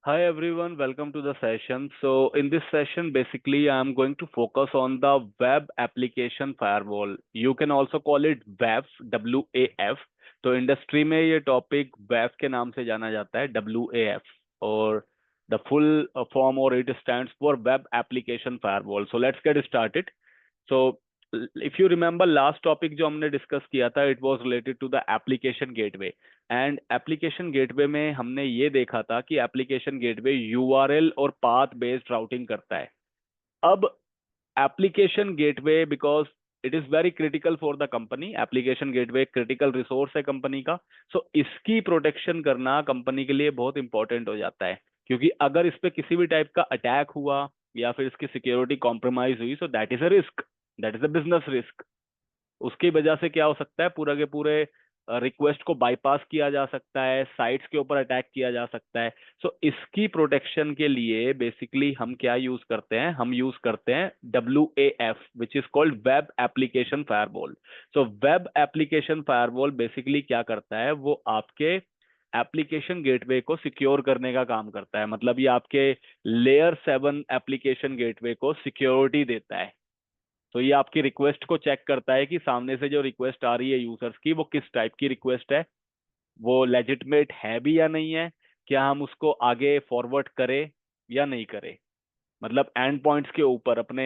Hi everyone, welcome to the session. So in this session, basically I'm going to focus on the web application firewall. You can also call it WAF, WAF. तो industry में ये topic WAF के नाम से जाना जाता है, WAF, और the full form or it stands for web application firewall. So let's get started. So if you remember last topic जो हमने डिस्कस किया था, it was related to the application gateway. And application gateway में हमने ये देखा था कि एप्लीकेशन गेटवे यूआरएल और पाथ बेस्ड राउटिंग करता है. अब application gateway, because it is very critical for the company, application gateway critical resource है कंपनी का. सो इसकी प्रोटेक्शन करना कंपनी के लिए बहुत इंपॉर्टेंट हो जाता है, क्योंकि अगर इस पे किसी भी टाइप का अटैक हुआ या फिर इसकी सिक्योरिटी कॉम्प्रोमाइज हुई, so that is a risk, that is a business risk. उसकी वजह से क्या हो सकता है, पूरा के पूरे रिक्वेस्ट को बाईपास किया जा सकता है, साइट्स के ऊपर अटैक किया जा सकता है. सो इसकी प्रोटेक्शन के लिए बेसिकली हम क्या यूज करते हैं, हम यूज करते हैं WAF, which is called web application firewall. So web application firewall basically क्या करता है, वो आपके एप्लीकेशन गेटवे को सिक्योर करने का काम करता है. मतलब ये आपके लेयर 7 एप्लीकेशन गेटवे को सिक्योरिटी देता है. तो ये आपकी रिक्वेस्ट को चेक करता है कि सामने से जो रिक्वेस्ट आ रही है यूजर्स की, वो किस टाइप की रिक्वेस्ट है, वो लेजिटमेट है भी या नहीं है, क्या हम उसको आगे फॉरवर्ड करें या नहीं करें. मतलब एंड पॉइंट्स के ऊपर, अपने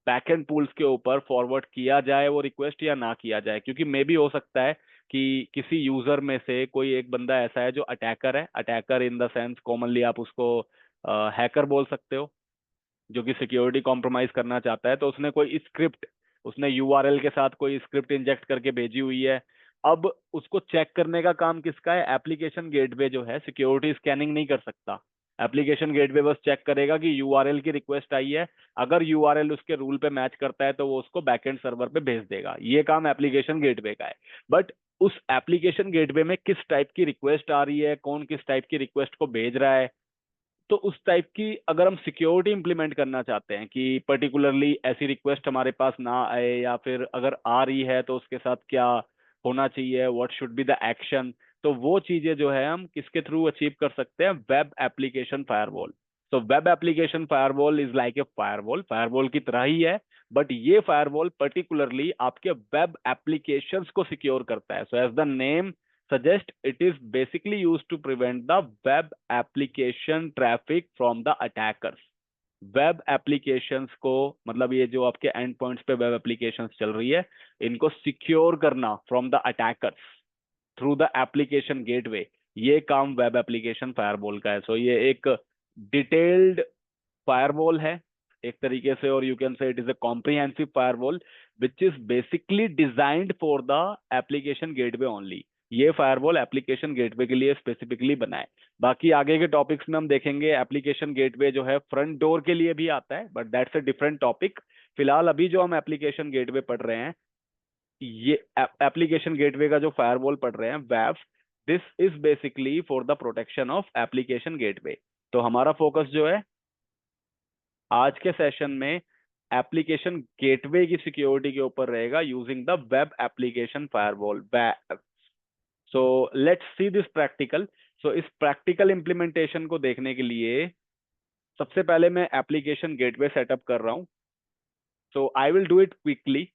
बैकएंड पूल्स के ऊपर फॉरवर्ड किया जाए वो रिक्वेस्ट या ना किया जाए. क्योंकि मे भी हो सकता है कि किसी यूजर में से कोई एक बंदा ऐसा है जो अटैकर है. Attacker in the sense commonly आप उसको हैकर बोल सकते हो, जो कि सिक्योरिटी कॉम्प्रोमाइज करना चाहता है. तो उसने कोई स्क्रिप्ट, उसने यूआरएल के साथ कोई स्क्रिप्ट इंजेक्ट करके भेजी हुई है. अब उसको चेक करने का काम किसका है, एप्लीकेशन गेटवे जो है सिक्योरिटी स्कैनिंग नहीं कर सकता. एप्लीकेशन गेटवे बस चेक करेगा कि यूआरएल की रिक्वेस्ट आई है. अगर यूआरएल उसके रूल पे मैच करता है तो वो उसको बैकएंड सर्वर पे भेज देगा. ये काम एप्लीकेशन गेटवे का है. बट उस एप्लीकेशन गेटवे में किस टाइप की रिक्वेस्ट आ रही है, कौन किस टाइप की रिक्वेस्ट को भेज रहा है, तो उस टाइप की अगर हम सिक्योरिटी इंप्लीमेंट करना चाहते हैं कि पर्टिकुलरली ऐसी रिक्वेस्ट हमारे पास ना आए, या फिर अगर आ रही है तो उसके साथ क्या होना चाहिए, what should be the action, तो वो चीजें जो है हम किसके थ्रू अचीव कर सकते हैं, web application firewall. So web application firewall is like a firewall, firewall की तरह ही है. बट ये फायरवॉल पर्टिकुलरली आपके वेब एप्लीकेशंस को सिक्योर करता है. So as the name suggest, it is basically used to prevent the web application traffic from the attackers. Web applications को, मतलब ये जो आपके एंड पॉइंट्स पे वेब एप्लीकेशंस चल रही है, इनको सिक्योर करना from the attackers through the application gateway, ये काम वेब एप्लीकेशन फायरवॉल का है. सो ये एक डिटेल्ड फायरवॉल है एक तरीके से, और you can say it is a comprehensive firewall which is basically designed for the application gateway only. ये फायरवॉल एप्लीकेशन गेटवे के लिए स्पेसिफिकली बना है. बाकी आगे के टॉपिक्स में हम देखेंगे एप्लीकेशन गेटवे जो है फ्रंट डोर के लिए भी आता है, but that's a different topic. फिलहाल अभी जो हम एप्लीकेशन गेटवे पढ़ रहे हैं, ये एप्लीकेशन गेटवे का जो फायरवॉल पढ़ रहे हैं, वैफ, this is basically for the protection of application gateway. तो हमारा फोकस जो है आज के सेशन में एप्लीकेशन गेटवे की सिक्योरिटी के ऊपर रहेगा, using the web application firewall. So let's see this practical. So इस प्रैक्टिकल इंप्लीमेंटेशन को देखने के लिए सबसे पहले मैं एप्लीकेशन गेटवे सेटअप कर रहा हूँ. So I will do it quickly.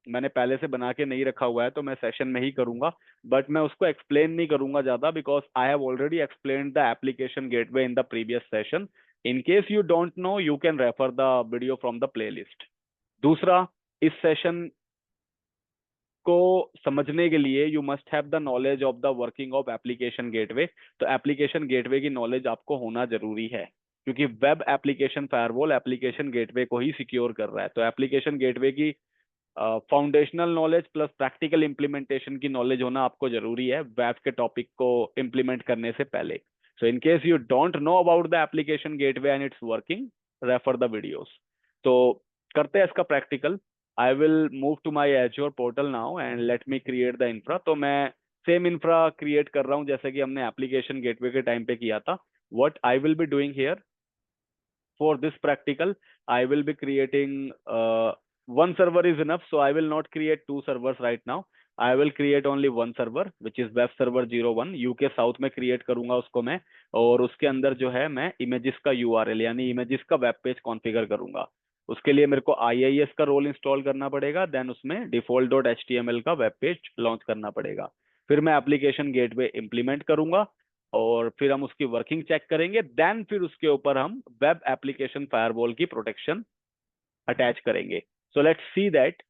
मैंने पहले से बना के नहीं रखा हुआ है, तो मैं सेशन में ही करूंगा. बट मैं उसको एक्सप्लेन नहीं करूंगा ज्यादा, because I have already explain the application gateway in the previous session. In case you don't no, you can refer the video from the playlist. दूसरा, इस सेशन को समझने के लिए you must have the knowledge of the working of application gateway. तो application gateway की knowledge आपको होना जरूरी है, क्योंकि web application firewall application gateway को ही सिक्योर कर रहा है. तो एप्लीकेशन गेटवे की foundational knowledge plus practical implementation की नॉलेज होना आपको जरूरी है वेब के टॉपिक को इंप्लीमेंट करने से पहले. So in case you don't know about the application gateway and it's working, refer the videos. तो करते हैं इसका practical. I will move to my Azure portal now and let me create the infra. तो मैं same infra create कर रहा हूँ जैसे कि हमने एप्लीकेशन गेटवे के टाइम पे किया था. What I will be doing here for this practical, I will be creating one server is enough, so I will not create two servers right now. I will create only one server which is web server 01, UK south में create करूंगा उसको मैं। और उसके अंदर जो है मैं इमेजेस का यूआरएल यानी इमेजेस का वेब पेज कॉन्फ़िगर करूंगा। उसके लिए मेरे को आईआईएस का रोल इंस्टॉल करना पड़ेगा, देन उसमें default dot H T M L का वेब पेज लॉन्च करना पड़ेगा। फिर मैं एप्लीकेशन गेटवे इंप्लीमेंट करूंगा और फिर हम उसकी वर्किंग चेक करेंगे, देन फिर उसके ऊपर हम वेब एप्लीकेशन फायरवॉल की प्रोटेक्शन अटैच करेंगे। सो let's see that.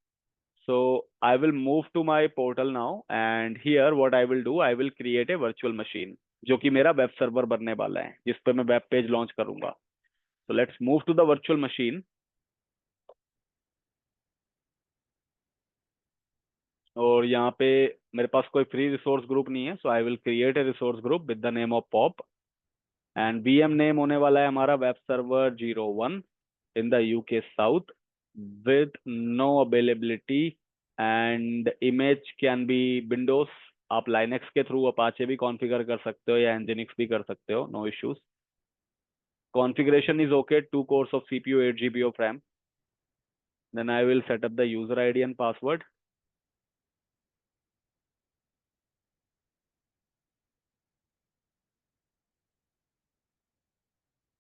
So I will move to my portal now, and here what I will do, I will create a virtual machine जो कि मेरा वेब सर्वर बनने वाला है जिस पे मैं वेब पेज लॉन्च करूंगा। So let's move to the virtual machine। और यहाँ पे मेरे पास कोई फ्री रिसोर्स ग्रुप नहीं है, so I will create a resource group with the name of pop. And VM name होने वाला है हमारा web server 01 in the UK south with no availability. And image can be Windows. आप Linux के through Apache भी configure कर सकते हो या एनजिनिक्स भी कर सकते हो, no issues. Configuration is okay, 2 cores of CPU, 8 GB of RAM। Then I will set up the user ID and password.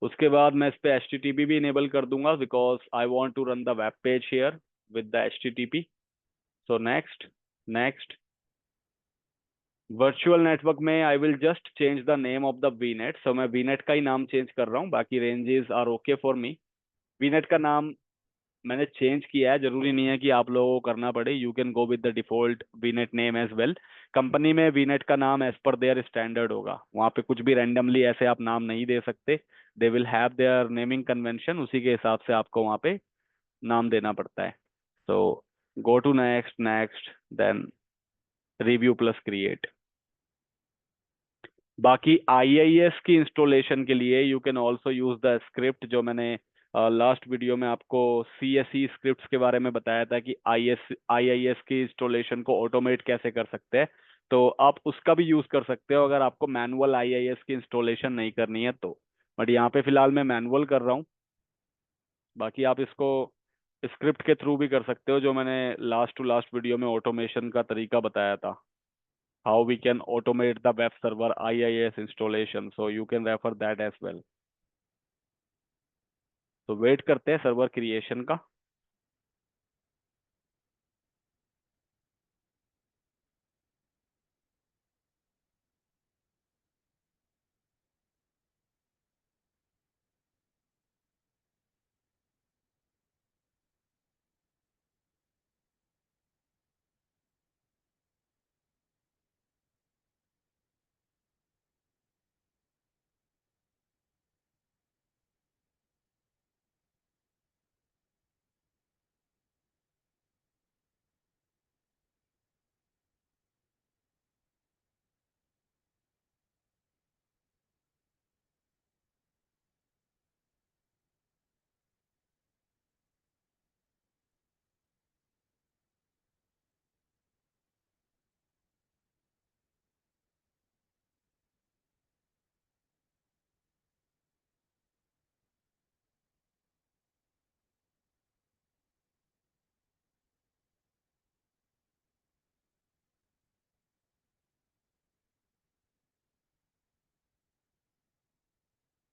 उसके बाद मैं इस पे एच टी टी पी भी इनेबल कर दूंगा because I want to run the web page here with the H T T P. So next, next. Virtual network में I will just change the name of the VNet. So मैं VNet का ही नाम change कर रहा हूँ, बाकी ranges are okay for me. VNet का नाम मैंने चेंज किया है, जरूरी नहीं है कि आप लोगों को करना पड़े, you can go with the default VNet name as well. Company में वीनेट का नाम एज पर देयर स्टैंडर्ड होगा, वहाँ पे कुछ भी रैंडमली ऐसे आप नाम नहीं दे सकते। They will have their naming convention, उसी के हिसाब से आपको वहाँ पे नाम देना पड़ता है। तो go to next, next, then review plus create. बाकी आईआईएस की इंस्टॉलेशन के लिए you can also use the script जो मैंने लास्ट वीडियो में आपको सीएसई स्क्रिप्ट्स के बारे में बताया था कि आईआईएस की इंस्टॉलेशन को ऑटोमेट कैसे कर सकते हैं। तो आप उसका भी यूज कर सकते हो अगर आपको मैनुअल आईआईएस की इंस्टॉलेशन नहीं करनी है तो। बट यहाँ पे फिलहाल मैं मैनुअल कर रहा हूँ। बाकी आप इसको स्क्रिप्ट के थ्रू भी कर सकते हो, जो मैंने लास्ट टू लास्ट वीडियो में ऑटोमेशन का तरीका बताया था, how we can automate the web server IIS installation, so you can refer that as well। तो वेट करते हैं सर्वर क्रिएशन का।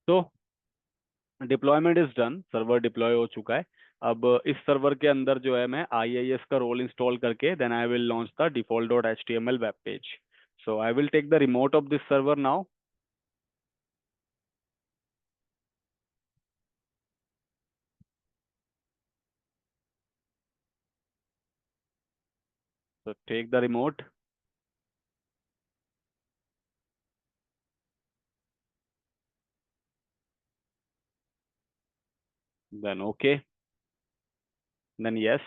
तो deployment is done, server deploy हो चुका है। अब इस सर्वर के अंदर जो है मैं आईआईएस का रोल इंस्टॉल करके then I will launch the default dot H T M L web page. So I will take the remote of this server now. So take the remote, then okay, then yes।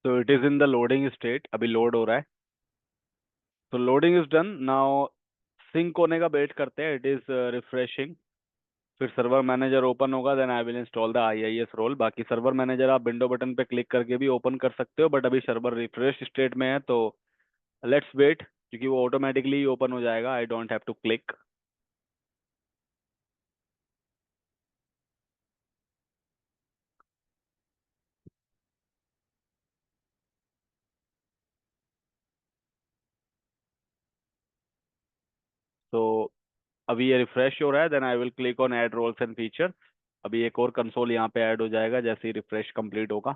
तो it is in the loading state, अभी load हो रहा है। तो loading is done now. Sync होने का wait करते हैं, इट इज रिफ्रेशिंग। फिर सर्वर मैनेजर ओपन होगा, then I will install the IIS role. बाकी सर्वर मैनेजर आप विंडो बटन पे क्लिक करके भी ओपन कर सकते हो, बट अभी सर्वर रिफ्रेश स्टेट में है, तो लेट्स वेट, क्योंकि वो ऑटोमेटिकली ओपन हो जाएगा, I don't have to click. तो अभी ये रिफ्रेश हो रहा है, then I will click on add roles and features. अभी एक और कंसोल यहाँ पे ऐड हो जाएगा जैसे ही रिफ्रेश कंप्लीट होगा।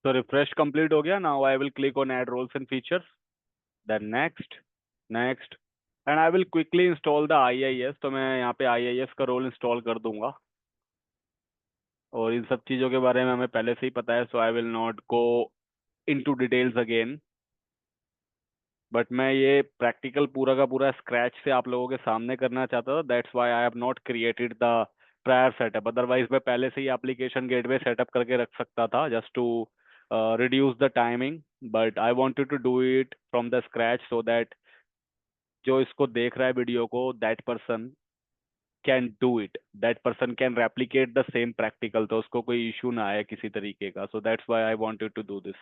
तो रिफ्रेश कंप्लीट हो गया, now I will click on add roles and features, then next, next, and I will quickly install the IIS। तो मैं यहाँ पे IIS का रोल इंस्टॉल कर दूंगा, और इन सब चीज़ों के बारे में हमें पहले से ही पता है, so I will not go into details again. But मैं ये प्रैक्टिकल पूरा का पूरा स्क्रैच से आप लोगों के सामने करना चाहता था, that's why I have not created the prior setup. Otherwise मैं पहले से ही एप्लीकेशन गेटवे सेटअप करके रख सकता था just to reduce the timing, but I wanted to do it from the scratch so that जो इसको देख रहा है वीडियो को, that person can do it, that person can replicate the same practical, तो उसको कोई इशू ना आए किसी तरीके का। So that's why I wanted to do this,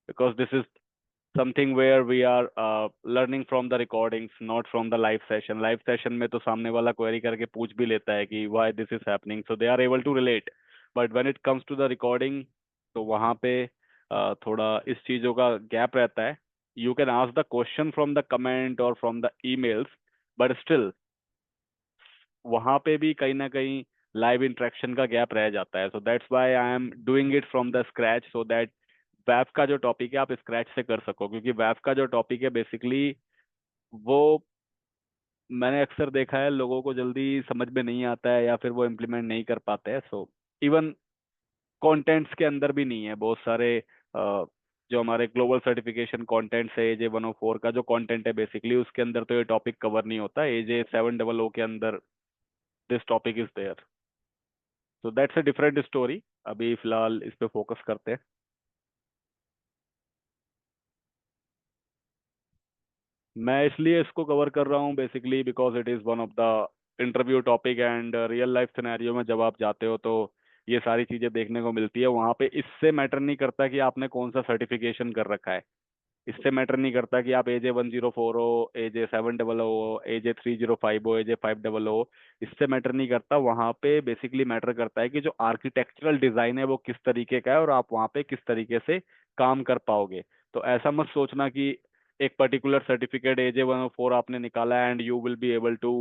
because this is something where we are learning from the recordings, not from the live session. Live session में तो सामने वाला query करके पूछ भी लेता है कि why this is happening, so they are able to relate. But when it comes to the recording, तो वहाँ पे थोड़ा इस चीज़ों का गैप रहता है। You can ask the question from the comment or from the emails, but still वहाँ पे भी कहीं ना कहीं लाइव इंटरेक्शन का गैप रह जाता है। सो that's why I am doing it from the scratch, so that web का जो टॉपिक है आप स्क्रैच से कर सको, क्योंकि वेब का जो टॉपिक है बेसिकली वो मैंने अक्सर देखा है लोगों को जल्दी समझ में नहीं आता है, या फिर वो इम्प्लीमेंट नहीं कर पाते हैं। सो इवन कंटेंट्स के अंदर भी नहीं है बहुत सारे जो हमारे ग्लोबल सर्टिफिकेशन कंटेंट्स है, AJ 104 का जो कंटेंट है बेसिकली उसके अंदर तो ये टॉपिक कवर नहीं होता। AJ 700 के अंदर दिस टॉपिक इज देयर, तो दैट्स अ डिफरेंट स्टोरी। अभी फिलहाल इस पे फोकस करते हैं। मैं इसलिए इसको कवर कर रहा हूँ basically because it is one of the interview topic, and real life scenario में जब आप जाते हो तो ये सारी चीज़ें देखने को मिलती है। वहाँ पे इससे मैटर नहीं करता कि आपने कौन सा सर्टिफिकेशन कर रखा है, इससे मैटर नहीं करता कि आप AJ 104 हो, AJ 700 हो, AJ 305 हो, AJ 500 हो, इससे मैटर नहीं करता। वहाँ पे बेसिकली मैटर करता है कि जो आर्किटेक्चरल डिजाइन है वो किस तरीके का है, और आप वहाँ पे किस तरीके से काम कर पाओगे। तो ऐसा मत सोचना कि एक पर्टिकुलर सर्टिफिकेट AJ 104 आपने निकाला and you will be able to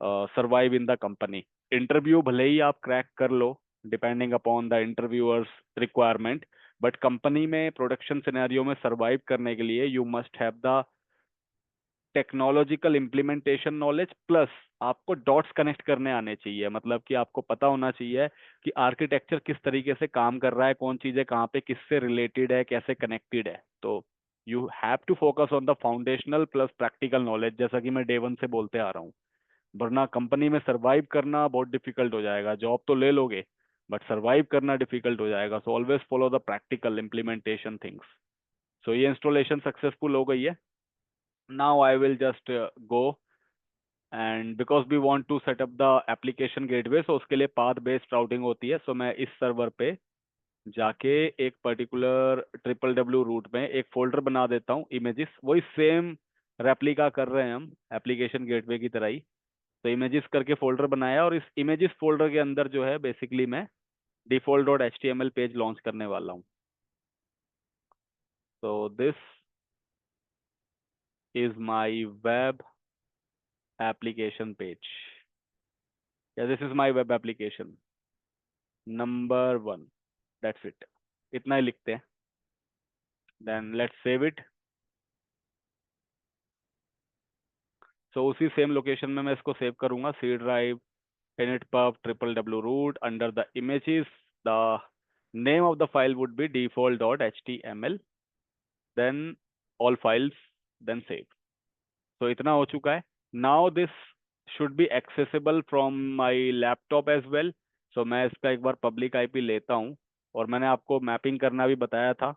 survive in the company. Interview भले ही आप क्रैक कर लो depending upon the interviewers requirement, but company में प्रोडक्शन सिनेरियो में सरवाइव करने के लिए you must have the technological implementation knowledge, plus आपको डॉट्स कनेक्ट करने आने चाहिए। मतलब कि आपको पता होना चाहिए कि आर्किटेक्चर किस तरीके से काम कर रहा है, कौन चीजें कहाँ पे किससे रिलेटेड है, कैसे कनेक्टेड है। तो you have to focus on the foundational plus practical knowledge, जैसा कि मैं डे 1 से बोलते आ रहा हूँ। वरना कंपनी में सरवाइव करना बहुत डिफिकल्ट हो जाएगा। जॉब तो ले लोगे बट सरवाइव करना डिफिकल्ट हो जाएगा। So always follow the practical implementation things. So ये इंस्टॉलेशन सक्सेसफुल हो गई है। Now I will just go, and because we want to set up the application gateway, so उसके लिए पाथ बेस्ड राउटिंग होती है। सो मैं इस सर्वर पे जाके एक पर्टिकुलर ट्रिपल W रूट में एक फोल्डर बना देता हूँ, इमेजेस वही सेम रेप्लिका कर रहे हैं हम एप्लीकेशन गेटवे की तरह ही। तो इमेजेस करके फोल्डर बनाया, और इस इमेजेस फोल्डर के अंदर जो है बेसिकली मैं default.html पेज लॉन्च करने वाला हूँ। So this is my web application page. Yeah, this is my web application. Number 1. That's it. इतना ही लिखते हैं. Then let's save it. So उसी सेम लोकेशन में मैं इसको सेव करूंगा. C drive, initpub, triple w root. Under the images, the name of the file would be default.html. Then all files, then save. So इतना हो चुका है. Now this should be accessible from my laptop as well. So मैं इसका एक बार public IP लेता हूँ और मैंने आपको मैपिंग करना भी बताया था.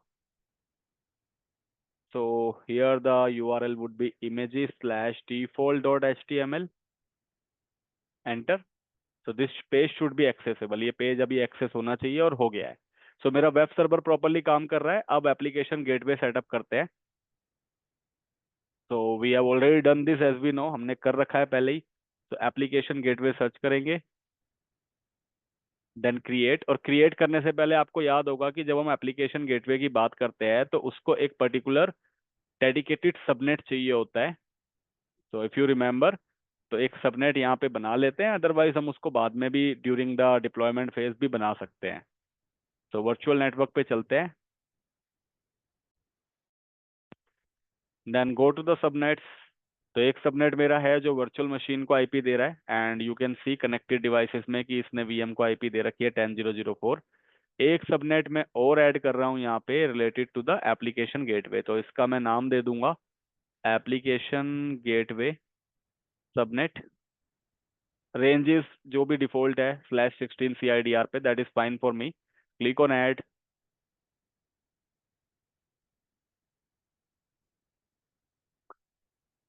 So here the URL would be images/default.html. Enter. So this page should be accessible. ये पेज अभी एक्सेस होना चाहिए और हो गया है. So मेरा वेब सर्वर प्रॉपरली काम कर रहा है. अब एप्लीकेशन गेटवे सेटअप करते हैं. So we have already done this as we know. हमने कर रखा है पहले ही. तो एप्लीकेशन गेटवे सर्च करेंगे. Then create. और क्रिएट करने से पहले आपको याद होगा कि जब हम एप्लीकेशन गेटवे की बात करते हैं तो उसको एक पर्टिकुलर डेडिकेटेड सबनेट चाहिए होता है. तो इफ यू रिमेंबर, तो एक सबनेट यहाँ पे बना लेते हैं. अदरवाइज हम उसको बाद में भी ड्यूरिंग द डिप्लॉयमेंट फेज भी बना सकते हैं. तो वर्चुअल नेटवर्क पे चलते हैं. Then go to the subnets. तो एक सबनेट मेरा है जो वर्चुअल मशीन को आईपी दे रहा है. And you can see connected devices में कि इसने वीएम को आईपी दे रखी है 10.0.0.4. एक सबनेट में और ऐड कर रहा हूँ यहाँ पे related to the application gateway. तो इसका मैं नाम दे दूंगा एप्लीकेशन गेटवे सबनेट. रेंजेस जो भी डिफॉल्ट है /16 CIDR पे, that is fine for me. Click on add.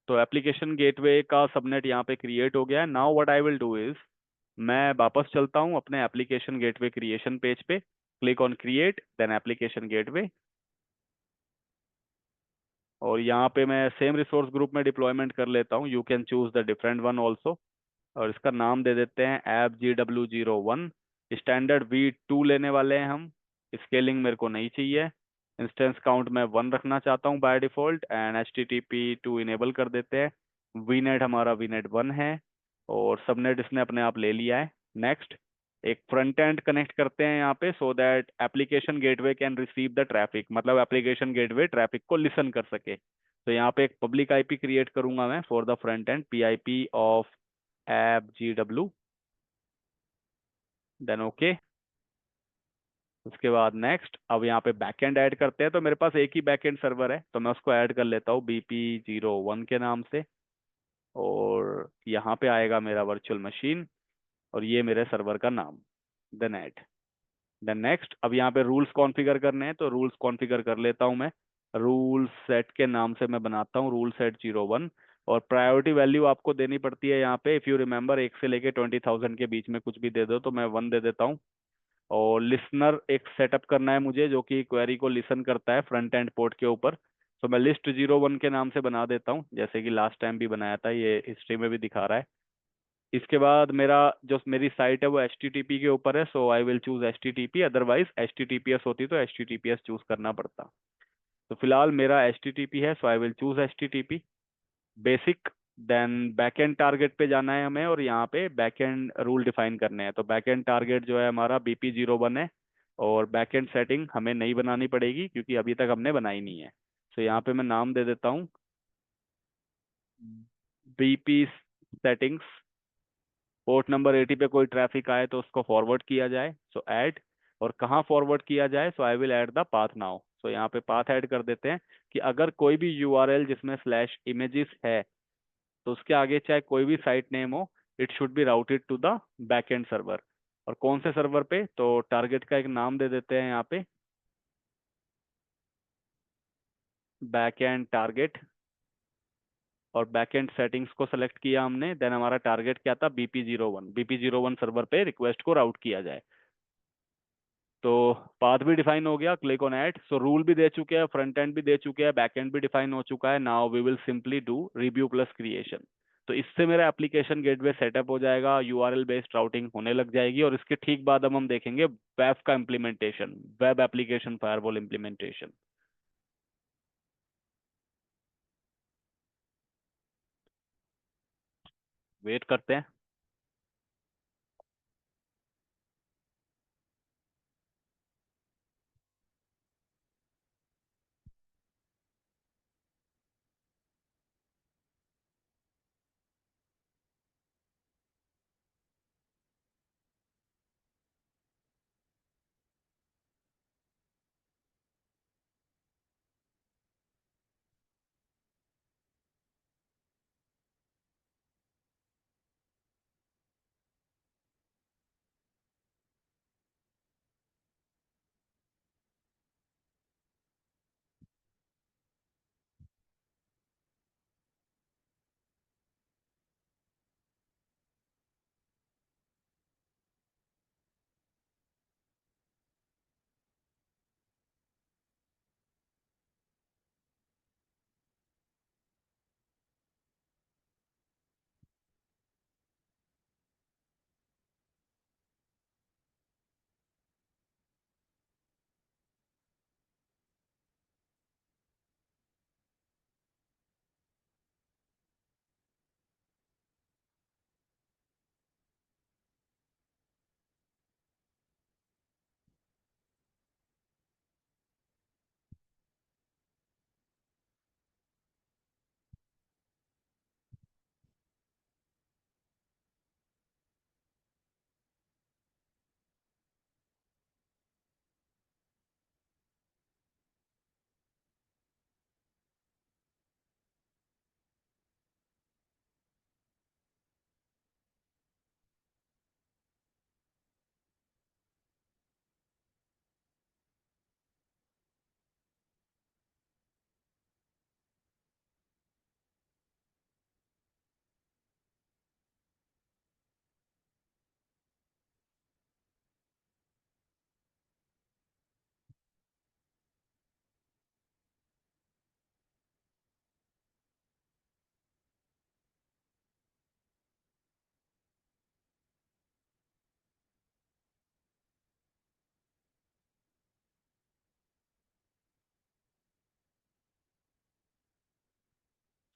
तो एप्लीकेशन गेटवे का सबनेट यहाँ पे क्रिएट हो गया है. Now what I will do is, मैं वापस चलता हूँ अपने एप्लीकेशन गेटवे क्रिएशन पेज पे. Click on create, then application gateway. और यहाँ पे मैं सेम रिसोर्स ग्रुप में डिप्लॉयमेंट कर लेता हूँ. You can choose the different one also. और इसका नाम दे देते हैं ऐप GW01. स्टैंडर्ड V2 लेने वाले हैं हम. स्केलिंग मेरे को नहीं चाहिए. इंस्टेंस काउंट मैं 1 रखना चाहता हूँ by default. And HTTP2 enable कर देते हैं. वीनेट हमारा वीनेट 1 है. और सबनेट इसने अपने आप ले लिया है. नेक्स्ट. एक फ्रंट एंड कनेक्ट करते हैं यहाँ पे so that application gateway can receive the traffic. मतलब एप्लीकेशन गेटवे ट्रैफिक को लिसन कर सके. तो यहाँ पे एक पब्लिक आईपी क्रिएट करूंगा मैं for the front end. PIP of app GW. Then okay. उसके बाद नेक्स्ट. अब यहाँ पे बैकएंड ऐड करते हैं. तो मेरे पास एक ही बैकएंड सर्वर है तो मैं उसको ऐड कर लेता हूँ BP01 के नाम से. और यहाँ पे आएगा मेरा वर्चुअल मशीन और ये मेरे सर्वर का नाम. Then add. Then next. अब यहाँ पे रूल्स कॉन्फ़िगर करने हैं तो रूल्स कॉन्फ़िगर कर लेता हूँ मैं. रूल सेट के नाम से मैं बनाता हूँ रूल सेट 01. और प्रायोरिटी वैल्यू आपको देनी पड़ती है यहाँ पे. इफ़ यू रिमेंबर 1 से लेके 20,000 के बीच में कुछ भी दे दो. तो मैं 1 दे देता हूँ. और लिसनर एक सेटअप करना है मुझे जो कि क्वेरी को लिसन करता है फ्रंट एंड पोर्ट के ऊपर. तो मैं list01 के नाम से बना देता हूँ जैसे कि लास्ट टाइम भी बनाया था. ये हिस्ट्री में भी दिखा रहा है. इसके बाद मेरा जो मेरी साइट है वो HTTP के ऊपर है. So I will choose HTTP. Otherwise HTTPS होती तो HTTPS चूज करना पड़ता. तो फिलहाल मेरा HTTP है. So I will choose HTTP basic. Then backend target पे जाना है हमें और यहाँ पे बैकएंड रूल डिफाइन करने हैं. तो बैकएंड टारगेट जो है हमारा BP01 है. और बैकएंड सेटिंग हमें नहीं बनानी पड़ेगी क्योंकि अभी तक हमने बनाई नहीं है. तो यहाँ पे मैं नाम दे देता हूँ BP सेटिंग्स. पोर्ट नंबर 80 पे कोई ट्रैफिक आए तो उसको फॉरवर्ड किया जाए. So add. और कहाँ फॉरवर्ड किया जाए. So I will add the path now. So यहाँ पे पाथ ऐड कर देते हैं कि अगर कोई भी URL जिसमें /images है तो उसके आगे चाहे कोई भी साइट नेम हो, it should be routed to the backend server. और कौन से सर्वर पे. तो टारगेट का एक नाम दे देते हैं यहाँ पे बैकएंड टारगेट. और बैकएंड सेटिंग्स को सेलेक्ट किया हमने. देन हमारा टारगेट क्या था BP01 सर्वर पे रिक्वेस्ट को राउट किया जाए. तो पाथ भी डिफाइन हो गया. Click on add. So rule भी दे चुके हैं, फ्रंट एंड भी दे चुके हैं, बैक एंड भी डिफाइन हो चुका है. Now we will simply do review plus creation. तो इससे मेरा एप्लीकेशन गेटवे सेटअप हो जाएगा. URL बेस्ड राउटिंग होने लग जाएगी. और इसके ठीक बाद हम देखेंगे वेब का implementation, web application firewall implementation. Wait करते हैं।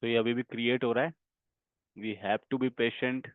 तो ये अभी भी क्रिएट हो रहा है। We have to be patient.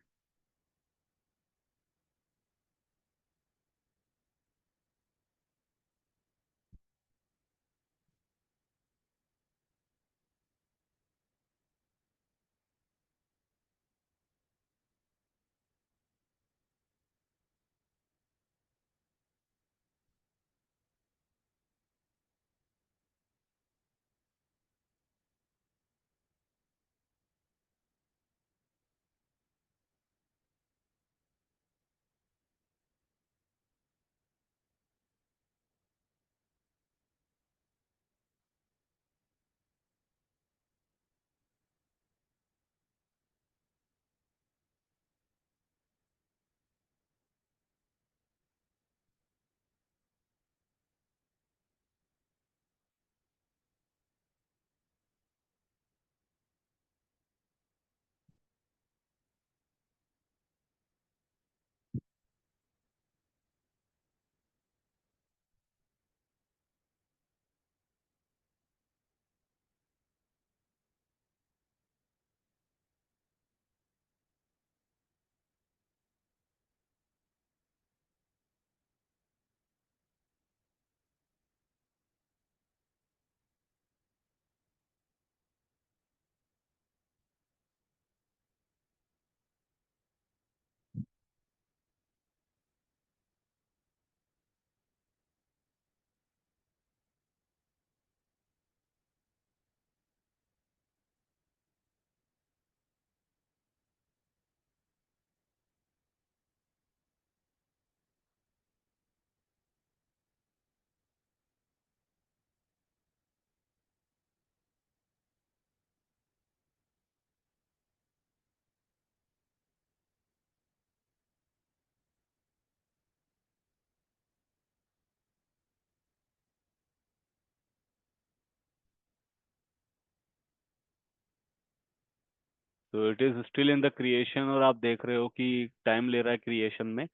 तो it is still in the creation, और आप देख रहे हो कि टाइम ले रहा है क्रिएशन में।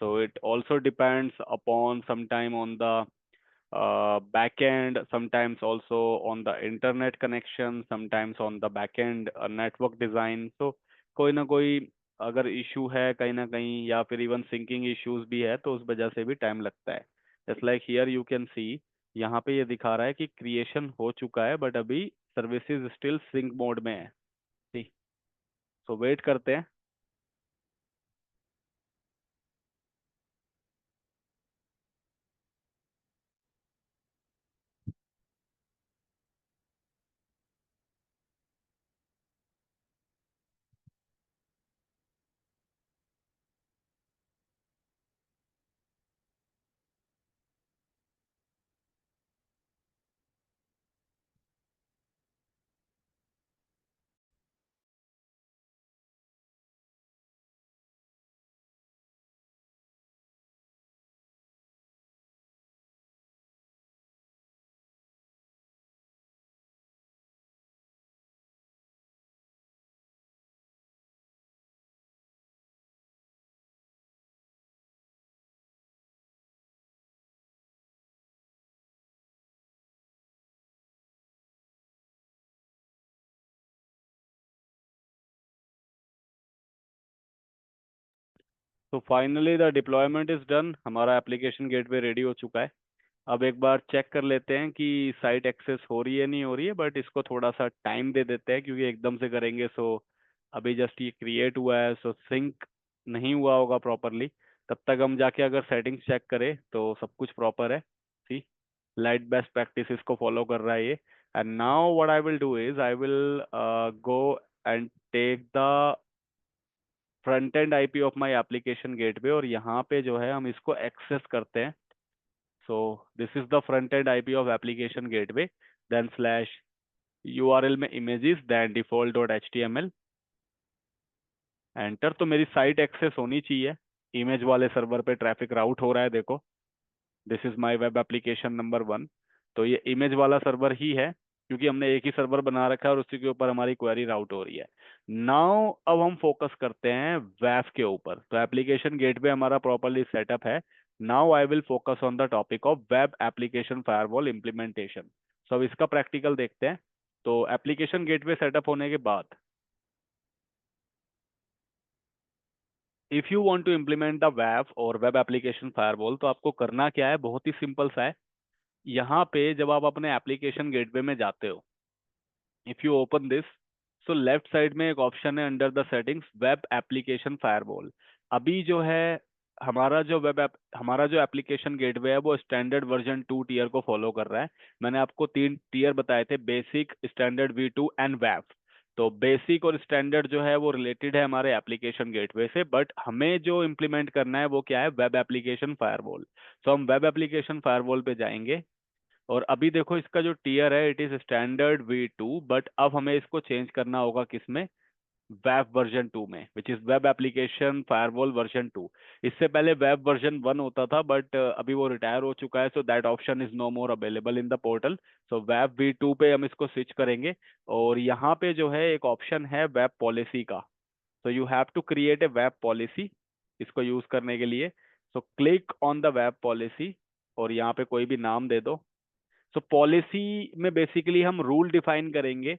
So it also depends upon sometime on the back end, sometimes also on the internet connection, sometimes on the back end network design. So कोई ना कोई अगर इशू है कहीं ना कहीं, या फिर इवन सिंकिंग इश्यूज भी है, तो उस वजह से भी टाइम लगता है। Just like here you can सी, यहाँ पे ये दिखा रहा है कि क्रिएशन हो चुका है बट अभी सर्विसेज स्टिल सिंक मोड में है। ठीक, सो वेट करते हैं। तो finally the deployment is done, हमारा एप्लीकेशन गेटवे रेडी हो चुका है। अब एक बार चेक कर लेते हैं कि साइट एक्सेस हो रही है नहीं हो रही है, बट इसको थोड़ा सा टाइम दे देते हैं क्योंकि एकदम से करेंगे सो अभी जस्ट ये क्रिएट हुआ है, सो सिंक नहीं हुआ होगा प्रॉपरली। तब तक हम जाके अगर सेटिंग्स चेक करें तो सब कुछ प्रॉपर है। सी, लाइट बेस्ट प्रैक्टिसेस को फॉलो कर रहा है ये। And now what I will do is I will go and take the front end IP of my application gateway, और यहाँ पे जो है हम इसको एक्सेस करते हैं। So this is the front end IP of application gateway, then slash URL में images, then default dot html, enter. तो मेरी साइट एक्सेस होनी चाहिए, इमेज वाले सर्वर पे ट्रैफिक राउट हो रहा है देखो। This is my web application number 1। तो ये इमेज वाला सर्वर ही है क्योंकि हमने एक ही सर्वर बना रखा है और उसी के ऊपर हमारी क्वेरी राउट हो रही है। नाउ अब हम फोकस करते हैं वेब के ऊपर। तो एप्लीकेशन गेटवे हमारा प्रॉपरली सेटअप है। Now I will focus on the topic of web application firewall implementation. So अब इसका प्रैक्टिकल देखते हैं। तो एप्लीकेशन गेटवे सेटअप होने के बाद, if you want to implement the web और वेब एप्लीकेशन फायरवॉल, तो आपको करना क्या है, बहुत ही सिंपल सा है। यहाँ पे जब आप अपने एप्लीकेशन गेटवे में जाते हो, if you open this, so left side में एक ऑप्शन है under the settings web application firewall. अभी जो है हमारा जो एप्लीकेशन गेटवे है वो स्टैंडर्ड वर्जन 2 टीयर को फॉलो कर रहा है। मैंने आपको 3 टीयर बताए थे, basic, standard, V2 and web. तो बेसिक और स्टैंडर्ड जो है वो रिलेटेड है हमारे एप्लीकेशन गेटवे से, बट हमें जो इम्प्लीमेंट करना है वो क्या है, वेब एप्लीकेशन फायरवॉल। तो हम वेब एप्लीकेशन फायरवॉल पे जाएंगे, और अभी देखो इसका जो टीयर है it is standard V2, but अब हमें इसको चेंज करना होगा किसमें, वेब वर्जन 2 में, which is web application firewall version 2। इससे पहले वेब वर्जन 1 होता था, बट अभी वो रिटायर हो चुका है, so that option is no more available in the portal. So web V2 पे हम इसको स्विच करेंगे। और यहाँ पे जो है एक ऑप्शन है वेब पॉलिसी का। So you have to create a web policy इसको यूज करने के लिए। So click on the web policy और यहाँ पे कोई भी नाम दे दो। सो पॉलिसी में बेसिकली हम रूल डिफाइन करेंगे,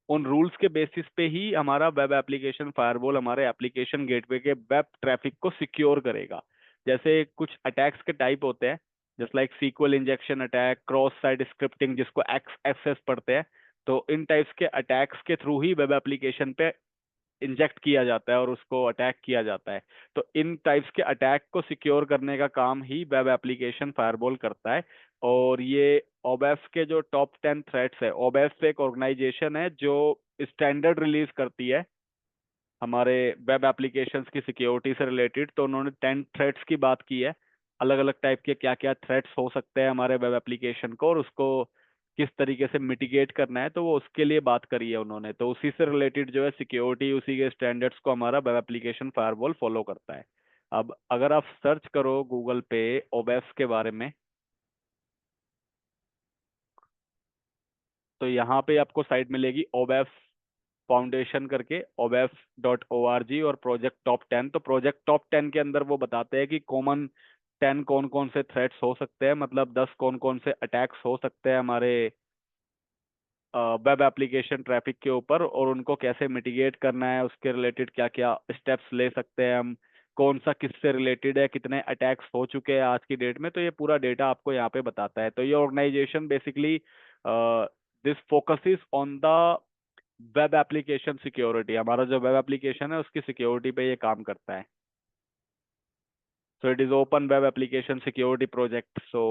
उन रूल्स के बेसिस पे ही हमारा वेब एप्लीकेशन फायरवॉल हमारे एप्लीकेशन गेटवे के वेब ट्रैफिक को सिक्योर करेगा। जैसे कुछ अटैक्स के टाइप होते हैं, just like SQL injection attack, cross site scripting जिसको एक्सेस पढ़ते हैं। तो इन टाइप्स के अटैक्स के थ्रू ही वेब एप्लीकेशन पे इंजेक्ट किया जाता है और उसको अटैक किया जाता है। तो इन टाइप्स के अटैक को सिक्योर करने का काम ही वेब एप्लीकेशन फायरवॉल करता है। और ये ओबेफ के जो टॉप 10 थ्रेट्स है, ओबेफ एक ऑर्गेनाइजेशन है जो स्टैंडर्ड रिलीज करती है हमारे वेब एप्लीकेशंस की सिक्योरिटी से रिलेटेड। तो उन्होंने 10 थ्रेट्स की बात की है, अलग अलग टाइप के क्या क्या थ्रेट्स हो सकते हैं हमारे वेब एप्लीकेशन को, और उसको किस तरीके से मिटिगेट करना है, तो वो उसके लिए बात करी है उन्होंने। तो उसी से रिलेटेड जो है सिक्योरिटी, उसी के स्टैंडर्ड्स को हमारा वेब एप्लीकेशन फायरवॉल फॉलो करता है। अब अगर आप सर्च करो गूगल पे ओबेफ के बारे में, तो यहाँ पे आपको साइट मिलेगी ओबेफ फाउंडेशन करके, obf.org, और प्रोजेक्ट टॉप 10। तो प्रोजेक्ट टॉप 10 के अंदर वो बताते हैं कि कॉमन 10 कौन कौन से थ्रेट्स हो सकते हैं, मतलब 10 कौन कौन से अटैक्स हो सकते हैं हमारे वेब एप्लीकेशन ट्रैफिक के ऊपर, और उनको कैसे मिटिगेट करना है, उसके रिलेटेड क्या क्या स्टेप्स ले सकते हैं हम, कौन सा किससे रिलेटेड है, कितने अटैक्स हो चुके हैं आज की डेट में, तो ये पूरा डेटा आपको यहाँ पे बताता है। तो ये organisation basically this focuses on the web application security. हमारा जो वेब एप्लीकेशन है उसकी सिक्योरिटी पे ये काम करता है। So it is open web application security project. So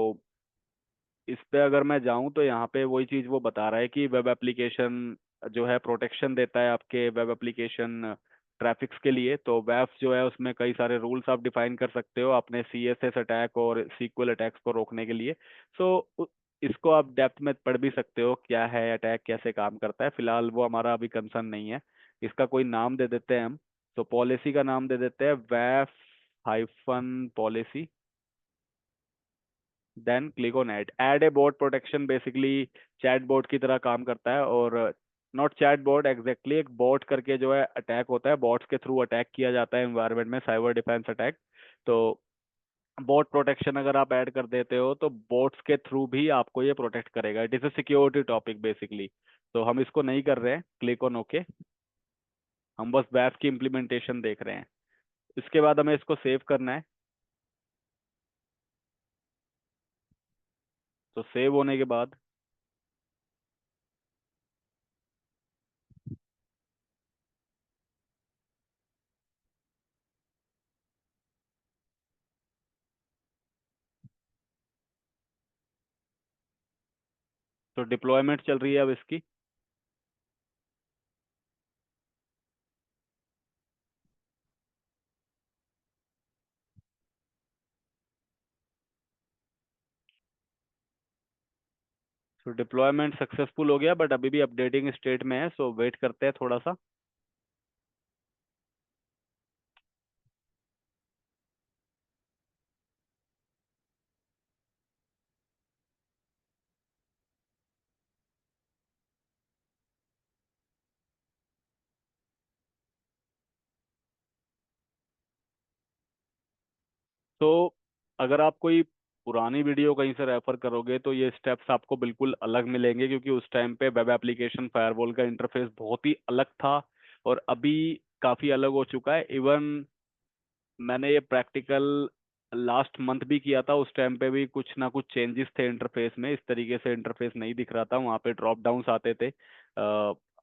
इस पे अगर मैं जाऊं तो यहाँ पे वही चीज वो बता रहा है कि वेब एप्लीकेशन जो है प्रोटेक्शन देता है आपके वेब एप्लीकेशन ट्रैफिक्स के लिए। तो वेब जो है उसमें कई सारे रूल्स आप डिफाइन कर सकते हो अपने CSS अटैक और सीक्वल अटैक्स को रोकने के लिए। सो इसको आप डेप्थ में पढ़ भी सकते हो, क्या है अटैक, कैसे काम करता है। फिलहाल वो हमारा अभी कंसर्न नहीं है। इसका कोई नाम दे देते हैं हम। तो पॉलिसी का नाम दे देते हैं web hyphen policy, then click on add a bot protection. Basically chat bot की तरह काम करता है, और नॉट चैट बोट एग्जैक्टली, एक बोट करके जो है अटैक होता है, बोट्स के थ्रू अटैक किया जाता है एनवायरनमेंट में, साइबर डिफेंस अटैक। तो बोट प्रोटेक्शन अगर आप ऐड कर देते हो तो बोट्स के थ्रू भी आपको ये प्रोटेक्ट करेगा। It is a security topic basically. तो हम इसको नहीं कर रहे हैं, क्लिक ऑन ओके। हम बस बैफ की इम्प्लीमेंटेशन देख रहे हैं। इसके बाद हमें इसको सेव करना है। तो सेव होने के बाद तो डिप्लॉयमेंट चल रही है अब इसकी। तो डिप्लॉयमेंट सक्सेसफुल हो गया, बट अभी भी अपडेटिंग स्टेट में है, सो वेट करते हैं थोड़ा सा। तो अगर आप कोई पुरानी वीडियो कहीं से रेफर करोगे तो ये स्टेप्स आपको बिल्कुल अलग मिलेंगे, क्योंकि उस टाइम पे वेब एप्लीकेशन फायरवॉल का इंटरफेस बहुत ही अलग था, और अभी काफ़ी अलग हो चुका है। इवन मैंने ये प्रैक्टिकल लास्ट मंथ भी किया था, उस टाइम पे भी कुछ ना कुछ चेंजेस थे इंटरफेस में। इस तरीके से इंटरफेस नहीं दिख रहा था, वहाँ पे ड्रॉप डाउन्स आते थे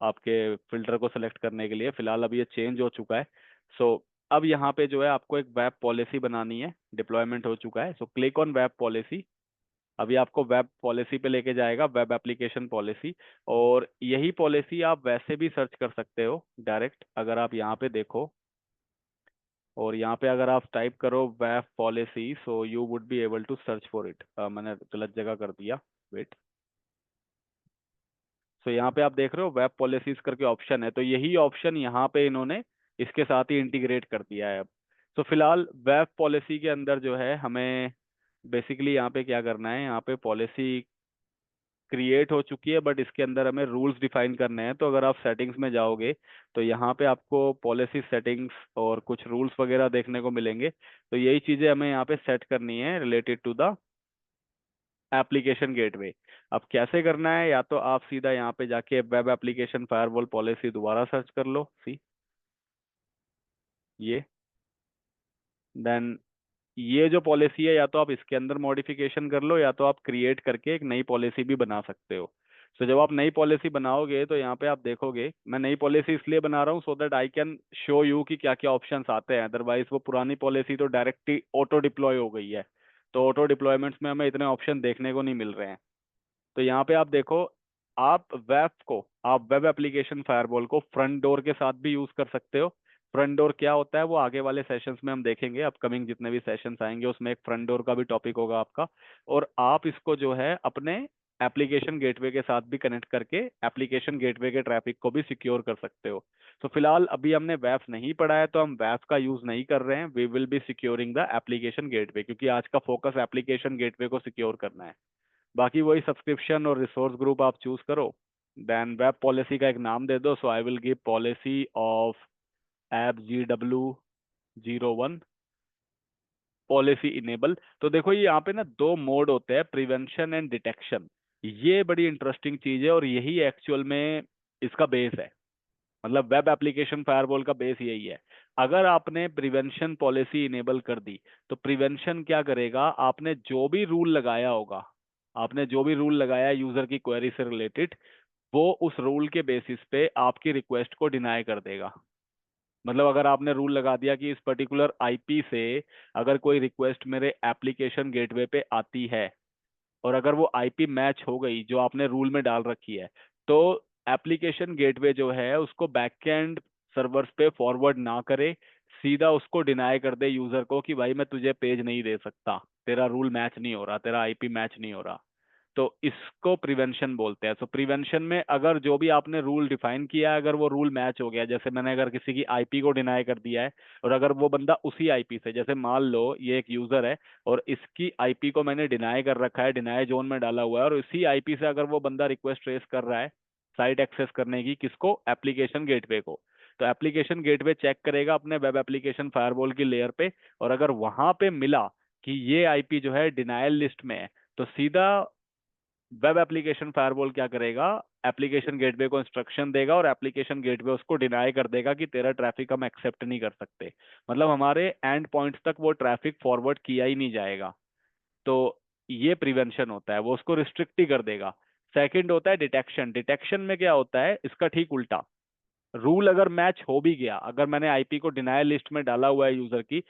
आपके फिल्टर को सेलेक्ट करने के लिए। फिलहाल अब ये चेंज हो चुका है। सो अब यहाँ पे जो है आपको एक वेब पॉलिसी बनानी है। डिप्लॉयमेंट हो चुका है, सो क्लिक ऑन वेब पॉलिसी। अभी आपको वेब पॉलिसी पे लेके जाएगा, वेब एप्लीकेशन पॉलिसी। और यही पॉलिसी आप वैसे भी सर्च कर सकते हो डायरेक्ट, अगर आप यहाँ पे देखो, और यहाँ पे अगर आप टाइप करो web policy, so you would be able to search for it. मैंने गलत जगह कर दिया, वेट। सो यहाँ पे आप देख रहे हो वेब पॉलिसीज करके ऑप्शन है, तो यही ऑप्शन यहाँ पे इन्होंने इसके साथ ही इंटीग्रेट कर दिया है अब। तो फिलहाल वेब पॉलिसी के अंदर जो है हमें बेसिकली यहाँ पे क्या करना है, यहाँ पे पॉलिसी क्रिएट हो चुकी है, बट इसके अंदर हमें रूल्स डिफाइन करने हैं। तो अगर आप सेटिंग्स में जाओगे तो यहाँ पे आपको पॉलिसी सेटिंग्स और कुछ रूल्स वगैरह देखने को मिलेंगे। तो यही चीज़ें हमें यहाँ पे सेट करनी है related to the application gateway. अब कैसे करना है, या तो आप सीधा यहाँ पे जाके वेब एप्लीकेशन फायरवॉल पॉलिसी दोबारा सर्च कर लो, सी ये। देन ये जो पॉलिसी है, या तो आप इसके अंदर मॉडिफिकेशन कर लो, या तो आप क्रिएट करके एक नई पॉलिसी भी बना सकते हो। तो जब आप नई पॉलिसी बनाओगे तो यहाँ पे आप देखोगे, मैं नई पॉलिसी इसलिए बना रहा हूँ so that I can show you कि क्या क्या ऑप्शंस आते हैं। अदरवाइज वो पुरानी पॉलिसी तो डायरेक्टली ऑटो डिप्लॉय हो गई है, तो ऑटो डिप्लॉयमेंट्स में हमें इतने ऑप्शन देखने को नहीं मिल रहे हैं। तो यहाँ पे आप देखो, आप वेब एप्लीकेशन फायरवॉल को फ्रंट डोर के साथ भी यूज कर सकते हो। फ्रंट डोर क्या होता है वो आगे वाले सेशंस में हम देखेंगे, अपकमिंग जितने भी सेशंस आएंगे उसमें एक फ्रंट डोर का भी टॉपिक होगा आपका। और आप इसको जो है अपने एप्लीकेशन गेटवे के साथ भी कनेक्ट करके एप्लीकेशन गेटवे के ट्रैफिक को भी सिक्योर कर सकते हो। तो फिलहाल अभी हमने वेब नहीं पढ़ा है, तो हम वेब का यूज नहीं कर रहे हैं। We will be securing the application gateway, क्योंकि आज का फोकस एप्लीकेशन गेटवे को सिक्योर करना है। बाकी वही सब्सक्रिप्शन और रिसोर्स ग्रुप आप चूज करो। देन वेब पॉलिसी का एक नाम दे दो, so I will give policy of app GW01 policy enable. तो देखो ये यहाँ पे ना दो मोड होते हैं, प्रिवेंशन एंड डिटेक्शन। ये बड़ी इंटरेस्टिंग चीज है और यही एक्चुअल में इसका बेस है। मतलब वेब एप्लीकेशन फायरवॉल का बेस यही है। अगर आपने प्रिवेंशन पॉलिसी इनेबल कर दी तो प्रिवेंशन क्या करेगा, आपने जो भी रूल लगाया होगा, आपने जो भी रूल लगाया यूजर की क्वेरी से रिलेटेड, वो उस रूल के बेसिस पे आपकी रिक्वेस्ट को डिनाई कर देगा। मतलब अगर आपने रूल लगा दिया कि इस पर्टिकुलर आईपी से अगर कोई रिक्वेस्ट मेरे एप्लीकेशन गेटवे पे आती है और अगर वो आईपी मैच हो गई जो आपने रूल में डाल रखी है, तो एप्लीकेशन गेटवे जो है उसको बैकएंड सर्वर्स पे फॉरवर्ड ना करे, सीधा उसको डिनाई कर दे यूजर को कि भाई मैं तुझे पेज नहीं दे सकता, तेरा रूल मैच नहीं हो रहा, तेरा आईपी मैच नहीं हो रहा। तो इसको प्रिवेंशन बोलते हैं। तो प्रिवेंशन में अगर जो भी आपने रूल डिफाइन किया है अगर वो रूल मैच हो गया, जैसे मैंने अगर किसी की आईपी को डिनाई कर दिया है और अगर वो बंदा उसी आईपी से, जैसे मान लो ये एक यूजर है और इसकी आईपी को मैंने डिनाई कर रखा है, डिनाई जोन में डाला हुआ है, और इसी आईपी से अगर वो बंदा रिक्वेस्ट रेस कर रहा है साइट एक्सेस करने की, किसको, एप्लीकेशन गेटवे को, तो एप्लीकेशन गेटवे चेक करेगा अपने वेब एप्लीकेशन फायरवॉल की लेयर पे, और अगर वहां पे मिला कि ये आईपी जो है डिनायल लिस्ट में है, तो सीधा वेब एप्लीकेशन फायरवॉल क्या करेगा, एप्लीकेशन गेटवे को इंस्ट्रक्शन देगा और एप्लीकेशन गेटवे उसको डिनाई कर देगा कि तेरा ट्रैफिक हम एक्सेप्ट नहीं कर सकते। मतलब हमारे एंड पॉइंट्स तक वो ट्रैफिक फॉरवर्ड किया ही नहीं जाएगा। तो ये प्रिवेंशन होता है, वो उसको रिस्ट्रिक्ट ही कर देगा। सेकंड होता है डिटेक्शन। डिटेक्शन में क्या होता है, इसका ठीक उल्टा। रूल अगर मैच हो भी गया, अगर मैंने आईपी को डिनायल लिस्ट में डाला हुआ है यूजर की,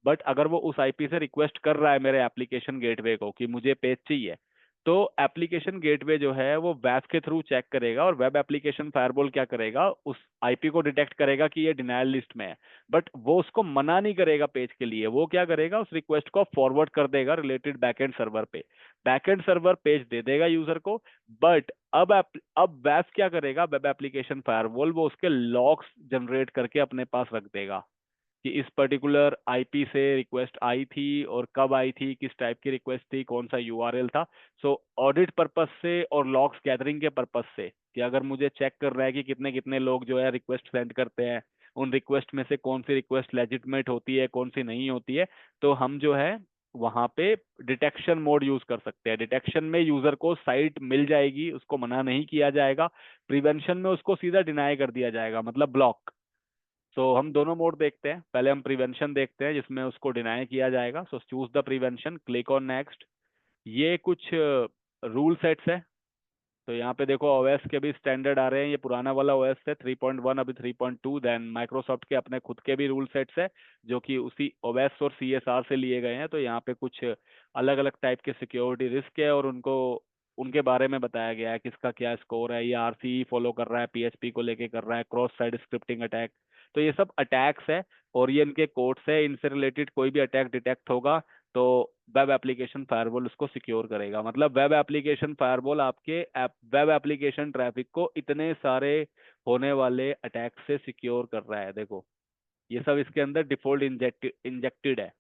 बट अगर वो उस आईपी से रिक्वेस्ट कर रहा है मेरे एप्लीकेशन गेटवे को कि मुझे पेज चाहिए, तो एप्लीकेशन गेटवे जो है वो वेब के थ्रू चेक करेगा और वेब एप्लीकेशन फायरवॉल क्या करेगा, उस आईपी को डिटेक्ट करेगा कि ये डिनायल लिस्ट में है, बट वो उसको मना नहीं करेगा पेज के लिए। वो क्या करेगा, उस रिक्वेस्ट को फॉरवर्ड कर देगा रिलेटेड बैकएंड सर्वर पे, बैकएंड सर्वर पेज दे देगा यूजर को। बट अब वेब क्या करेगा, वेब एप्लीकेशन फायरवॉल वो उसके लॉग्स जनरेट करके अपने पास रख देगा कि इस पर्टिकुलर आईपी से रिक्वेस्ट आई थी और कब आई थी, किस टाइप की रिक्वेस्ट थी, कौन सा यूआरएल था। सो ऑडिट पर्पस से और लॉग्स गैदरिंग के पर्पस से कि अगर मुझे चेक कर रहा है कि कितने कितने लोग जो है रिक्वेस्ट सेंड करते हैं, उन रिक्वेस्ट में से कौन सी रिक्वेस्ट लेजिटमेट होती है, कौन सी नहीं होती है, तो हम जो है वहां पे डिटेक्शन मोड यूज कर सकते हैं। डिटेक्शन में यूजर को साइट मिल जाएगी, उसको मना नहीं किया जाएगा। प्रिवेंशन में उसको सीधा डिनाई कर दिया जाएगा, मतलब ब्लॉक। सो हम दोनों मोड देखते हैं, पहले हम प्रिवेंशन देखते हैं जिसमें उसको डिनाई किया जाएगा। So choose the prevention, click on next. ये कुछ रूल सेट्स है। तो यहाँ पे देखो ओएस के भी स्टैंडर्ड आ रहे हैं, ये पुराना वाला ओएस है 3.1, अभी 3.2। देन माइक्रोसॉफ्ट के अपने खुद के भी रूल सेट्स है जो कि उसी ओएस और सीएसआर से लिए गए हैं। तो यहाँ पे कुछ अलग अलग टाइप के सिक्योरिटी रिस्क है और उनको उनके बारे में बताया गया है किसका क्या स्कोर है। ये आरसीई फॉलो कर रहा है, पीएचपी को लेके कर रहा है, क्रॉस साइड स्क्रिप्टिंग अटैक। तो ये सब अटैक्स है और ये इनके कोड्स है। इनसे रिलेटेड कोई भी अटैक डिटेक्ट होगा तो वेब एप्लीकेशन फायरवॉल उसको सिक्योर करेगा। मतलब वेब एप्लीकेशन फायरवॉल आपके वेब एप्लीकेशन ट्रैफिक को इतने सारे होने वाले अटैक से सिक्योर कर रहा है। देखो ये सब इसके अंदर डिफॉल्ट इंजेक्टेड है।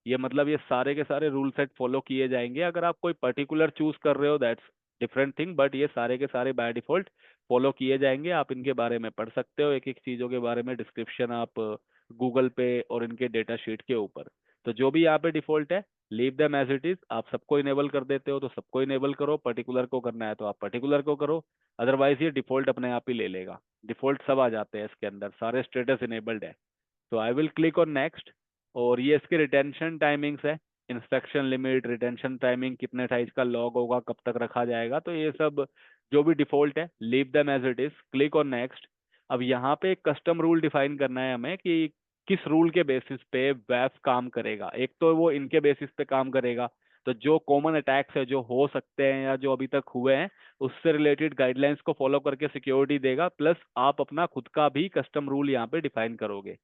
ये मतलब ये सारे के सारे रूल सेट फॉलो किए जाएंगे। अगर आप कोई पर्टिकुलर चूज कर रहे हो दैट्स डिफरेंट थिंग, बट ये सारे के सारे बाय डिफॉल्ट फॉलो किए जाएंगे। आप इनके बारे में पढ़ सकते हो, एक एक चीजों के बारे में डिस्क्रिप्शन आप गूगल पे और इनके डेटा शीट के ऊपर। तो जो भी यहाँ पे डिफॉल्ट है leave them as it is. आप सबको इनेबल कर देते हो तो सबको इनेबल करो, पर्टिकुलर को करना है तो आप पर्टिकुलर को करो, अदरवाइज ये डिफॉल्ट अपने आप ही ले लेगा। डिफॉल्ट सब आ जाते हैं इसके अंदर, सारे स्टेटस इनेबल्ड है। तो आई विल क्लिक ऑन नेक्स्ट। और ये इसके रिटेंशन टाइमिंग्स है, इंस्पेक्शन लिमिट, रिटेंशन टाइमिंग, कितने टाइज का लॉग होगा, कब तक रखा जाएगा, तो ये सब जो भी डिफॉल्ट है leave them as it is, click on next. अब यहाँ पे एक कस्टम रूल डिफाइन करना है हमें कि किस रूल के बेसिस पे वेब काम करेगा। एक तो वो इनके बेसिस पे काम करेगा, तो जो कॉमन अटैक्स है जो हो सकते हैं या जो अभी तक हुए हैं उससे रिलेटेड गाइडलाइंस को फॉलो करके सिक्योरिटी देगा, प्लस आप अपना खुद का भी कस्टम रूल यहाँ पे डिफाइन करोगे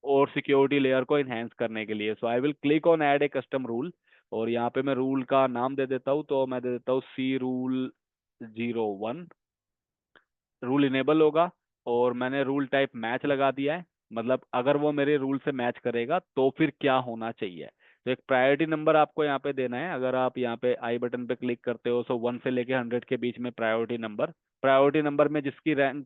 और सिक्योरिटी लेयर को इनहेंस करने के लिए। So I will click on add a custom rule और यहाँ पे मैं रूल का नाम दे देता हूँ। तो मैं दे देता हूँ सी रूल 01। रूल इनेबल होगा और मैंने रूल टाइप मैच लगा दिया है। मतलब अगर वो मेरे रूल से मैच करेगा तो फिर क्या होना चाहिए। तो एक प्रायोरिटी नंबर आपको यहाँ पे देना है। अगर आप यहाँ पे आई बटन पे क्लिक करते हो सो 1 से लेके 100 के बीच में प्रायोरिटी नंबर में जिसकी रैंक,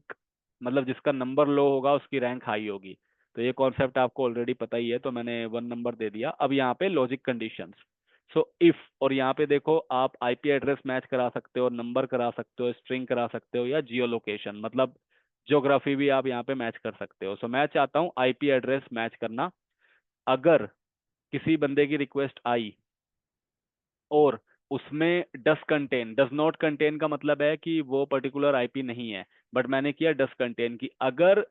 मतलब जिसका नंबर लो होगा उसकी रैंक हाई होगी। तो ये कॉन्सेप्ट आपको ऑलरेडी पता ही है, तो मैंने 1 नंबर दे दिया। अब यहाँ पे लॉजिक कंडीशंस। सो इफ, और यहाँ पे देखो आप आईपी एड्रेस मैच करा सकते हो, नंबर करा सकते हो, स्ट्रिंग करा सकते हो, या जियो लोकेशन मतलब ज्योग्राफी भी आप यहाँ पे मैच कर सकते हो। सो मैं चाहता हूँ आईपी एड्रेस मैच करना। अगर किसी बंदे की रिक्वेस्ट आई और उसमें डज नॉट कंटेन का मतलब है कि वो पर्टिकुलर आईपी नहीं है, बट मैंने किया डज कंटेन की। अगर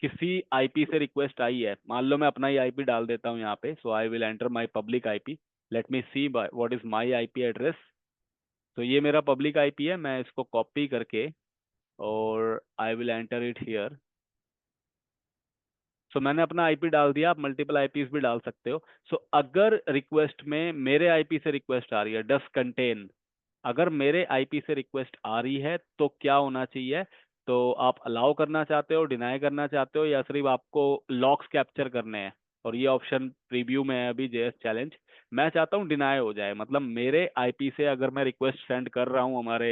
किसी आईपी से रिक्वेस्ट आई है, मान लो मैं अपना ही आईपी डाल देता हूँ यहाँ पे, so I will enter my public IP. Let me see what is my IP address. तो ये मेरा पब्लिक आईपी है, मैं इसको कॉपी करके और I will enter it here. So मैंने अपना आईपी डाल दिया, आप मल्टीपल आईपीज भी डाल सकते हो। सो अगर रिक्वेस्ट में मेरे आईपी से रिक्वेस्ट आ रही है डस कंटेन, अगर मेरे आईपी से रिक्वेस्ट आ रही है तो क्या होना चाहिए? तो आप अलाउ करना चाहते हो, डिनाई करना चाहते हो, या सिर्फ आपको लॉक्स कैप्चर करने हैं? और ये ऑप्शन प्रीव्यू में है अभी, जेएस चैलेंज। मैं चाहता हूँ डिनाई हो जाए, मतलब मेरे आईपी से अगर मैं रिक्वेस्ट सेंड कर रहा हूँ हमारे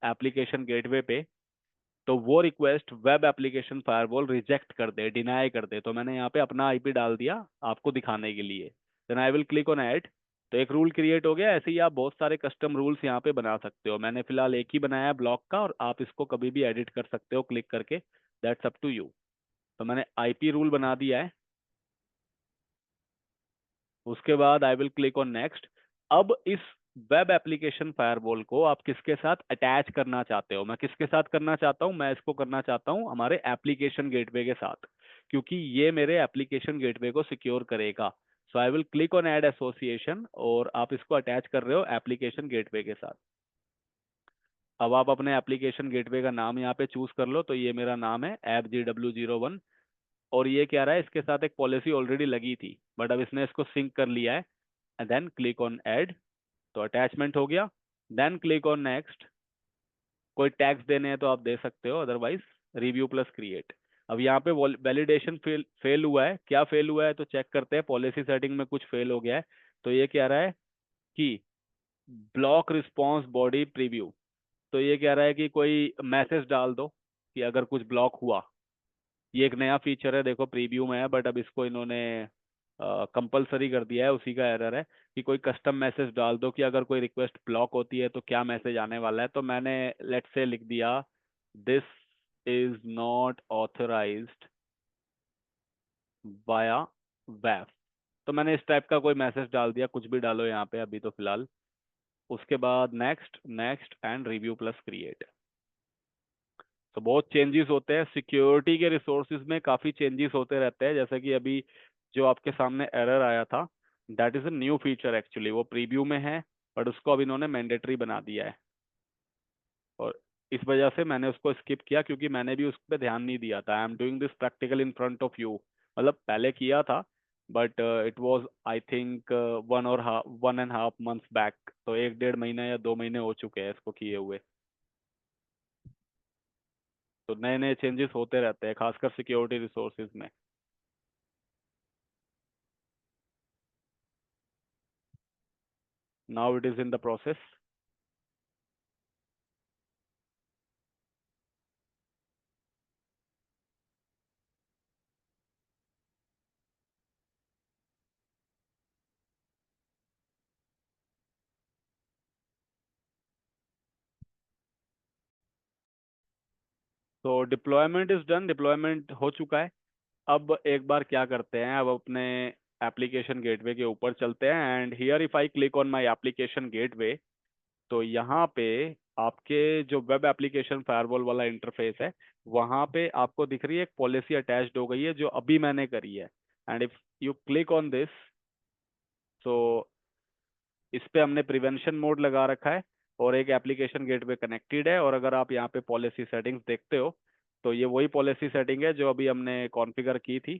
एप्लीकेशन गेटवे पे, तो वो request web application firewall reject कर दे, डिनाई कर दे। तो मैंने यहाँ पे अपना आईपी डाल दिया आपको दिखाने के लिए। Then I will click on add. तो एक रूल क्रिएट हो गया। ऐसे ही आप बहुत सारे कस्टम रूल्स यहाँ पे बना सकते हो। मैंने फिलहाल एक ही बनाया है ब्लॉक का, और आप इसको कभी भी एडिट कर सकते हो क्लिक करके। That's up to you. तो मैंने आईपी रूल बना दिया है। उसके बाद I will click on next. अब इस वेब एप्लीकेशन फायरवॉल को आप किसके साथ अटैच करना चाहते हो? मैं किसके साथ करना चाहता हूँ? मैं इसको करना चाहता हूँ हमारे एप्लीकेशन गेटवे के साथ, क्योंकि ये मेरे एप्लीकेशन गेटवे को सिक्योर करेगा। So I will click on add association, और आप इसको अटैच कर रहे हो एप्लीकेशन गेटवे के साथ। अब आप अपने एप्लीकेशन गेटवे का नाम यहाँ पे चूज कर लो। तो ये मेरा नाम है ऐप GW01। और ये क्या रहा है, इसके साथ एक पॉलिसी ऑलरेडी लगी थी, बट अब इसने इसको सिंक कर लिया है। And then click on add. तो अटैचमेंट हो गया। Then click on next. कोई टैग्स देने हैं तो आप दे सकते हो, अदरवाइज रिव्यू प्लस क्रिएट। अब यहाँ पे वैलिडेशन फेल हुआ है। क्या फेल हुआ है तो चेक करते हैं। पॉलिसी सेटिंग में कुछ फेल हो गया है। तो ये कह रहा है कि ब्लॉक रिस्पॉन्स बॉडी प्रीव्यू। तो ये कह रहा है कि कोई मैसेज डाल दो कि अगर कुछ ब्लॉक हुआ। ये एक नया फीचर है, देखो प्रीव्यू में है, बट अब इसको इन्होंने कंपलसरी कर दिया है। उसी का एरर है कि कोई कस्टम मैसेज डाल दो कि अगर कोई रिक्वेस्ट ब्लॉक होती है तो क्या मैसेज आने वाला है। तो मैंने लेट से लिख दिया, this is not authorised via web. तो मैंने इस टाइप का कोई मैसेज डाल दिया, कुछ भी डालो यहाँ पे अभी तो फिलहाल। उसके बाद next, next and review plus create. तो बहुत चेंजेस होते हैं सिक्योरिटी के रिसोर्सेज में, काफ़ी चेंजेस होते रहते हैं। जैसे कि अभी जो आपके सामने एरर आया था, that is a new feature actually. वो प्रीव्यू में है, बट उसको अब इन्होंने मैंडेटरी बना दिया है। और इस वजह से मैंने उसको स्किप किया, क्योंकि मैंने भी उस पर ध्यान नहीं दिया था। I am doing this practical in front of you. मतलब पहले किया था, but it was I think 1.5 months back. तो 1 डेढ़ महीना या 2 महीने हो चुके हैं इसको किए हुए। तो नए नए चेंजेस होते रहते हैं, खासकर सिक्योरिटी रिसोर्सेज में। Now it is in the process. तो डिप्लॉयमेंट इज डन, डिप्लॉयमेंट हो चुका है। अब एक बार क्या करते हैं, अब अपने एप्लीकेशन गेटवे के ऊपर चलते हैं। And here if I click on my application gateway, तो यहाँ पे आपके जो वेब एप्लीकेशन फायरवॉल वाला इंटरफेस है, वहाँ पे आपको दिख रही है एक पॉलिसी अटैच्ड हो गई है जो अभी मैंने करी है। And if you click on this, तो इस पे हमने प्रिवेंशन मोड लगा रखा है, और एक एप्लीकेशन गेटवे कनेक्टेड है। और अगर आप यहाँ पे पॉलिसी सेटिंग्स देखते हो, तो ये वही पॉलिसी सेटिंग है जो अभी हमने कॉन्फ़िगर की थी।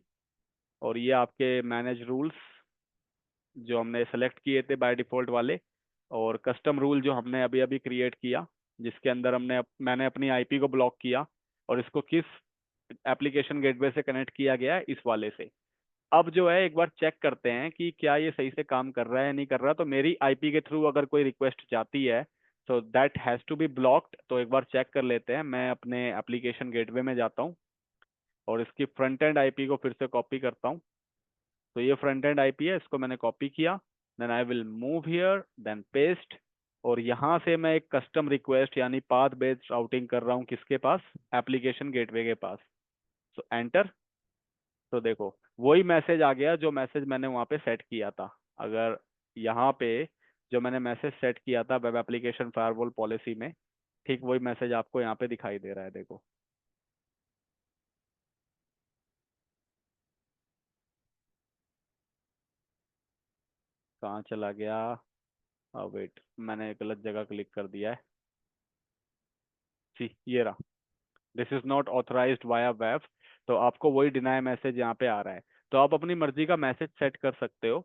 और ये आपके मैनेज रूल्स जो हमने सेलेक्ट किए थे बाय डिफॉल्ट वाले, और कस्टम रूल जो हमने अभी अभी क्रिएट किया, जिसके अंदर मैंने अपनी आईपी को ब्लॉक किया, और इसको किस एप्लीकेशन गेटवे से कनेक्ट किया गया है, इस वाले से। अब जो है एक बार चेक करते हैं कि क्या ये सही से काम कर रहा है या नहीं कर रहा। तो मेरी आईपी के थ्रू अगर कोई रिक्वेस्ट जाती है, तो that has to be blocked. तो एक बार चेक कर लेते हैं। मैं अपने एप्लीकेशन गेटवे में जाता हूँ, और इसकी फ्रंट एंड आईपी को फिर से कॉपी करता हूँ। तो ये फ्रंट एंड आईपी है, इसको मैंने कॉपी किया। Then I will move here, then paste, और यहाँ से मैं एक कस्टम रिक्वेस्ट यानी पाथ बेस्ड राउटिंग कर रहा हूँ किसके पास, एप्लीकेशन गेटवे के पास। सो एंटर। तो देखो वही मैसेज आ गया जो मैसेज मैंने वहाँ पे सेट किया था। अगर यहाँ पे जो मैंने मैसेज सेट किया था वेब एप्लीकेशन फायरवॉल पॉलिसी में, ठीक वही मैसेज आपको यहाँ पे दिखाई दे रहा है, देखो। कहाँ चला गया? वेट, मैंने गलत जगह क्लिक कर दिया है। सी, ये रहा, this is not authorised via web. तो आपको वही डिनाई मैसेज यहाँ पे आ रहा है। तो आप अपनी मर्जी का मैसेज सेट कर सकते हो।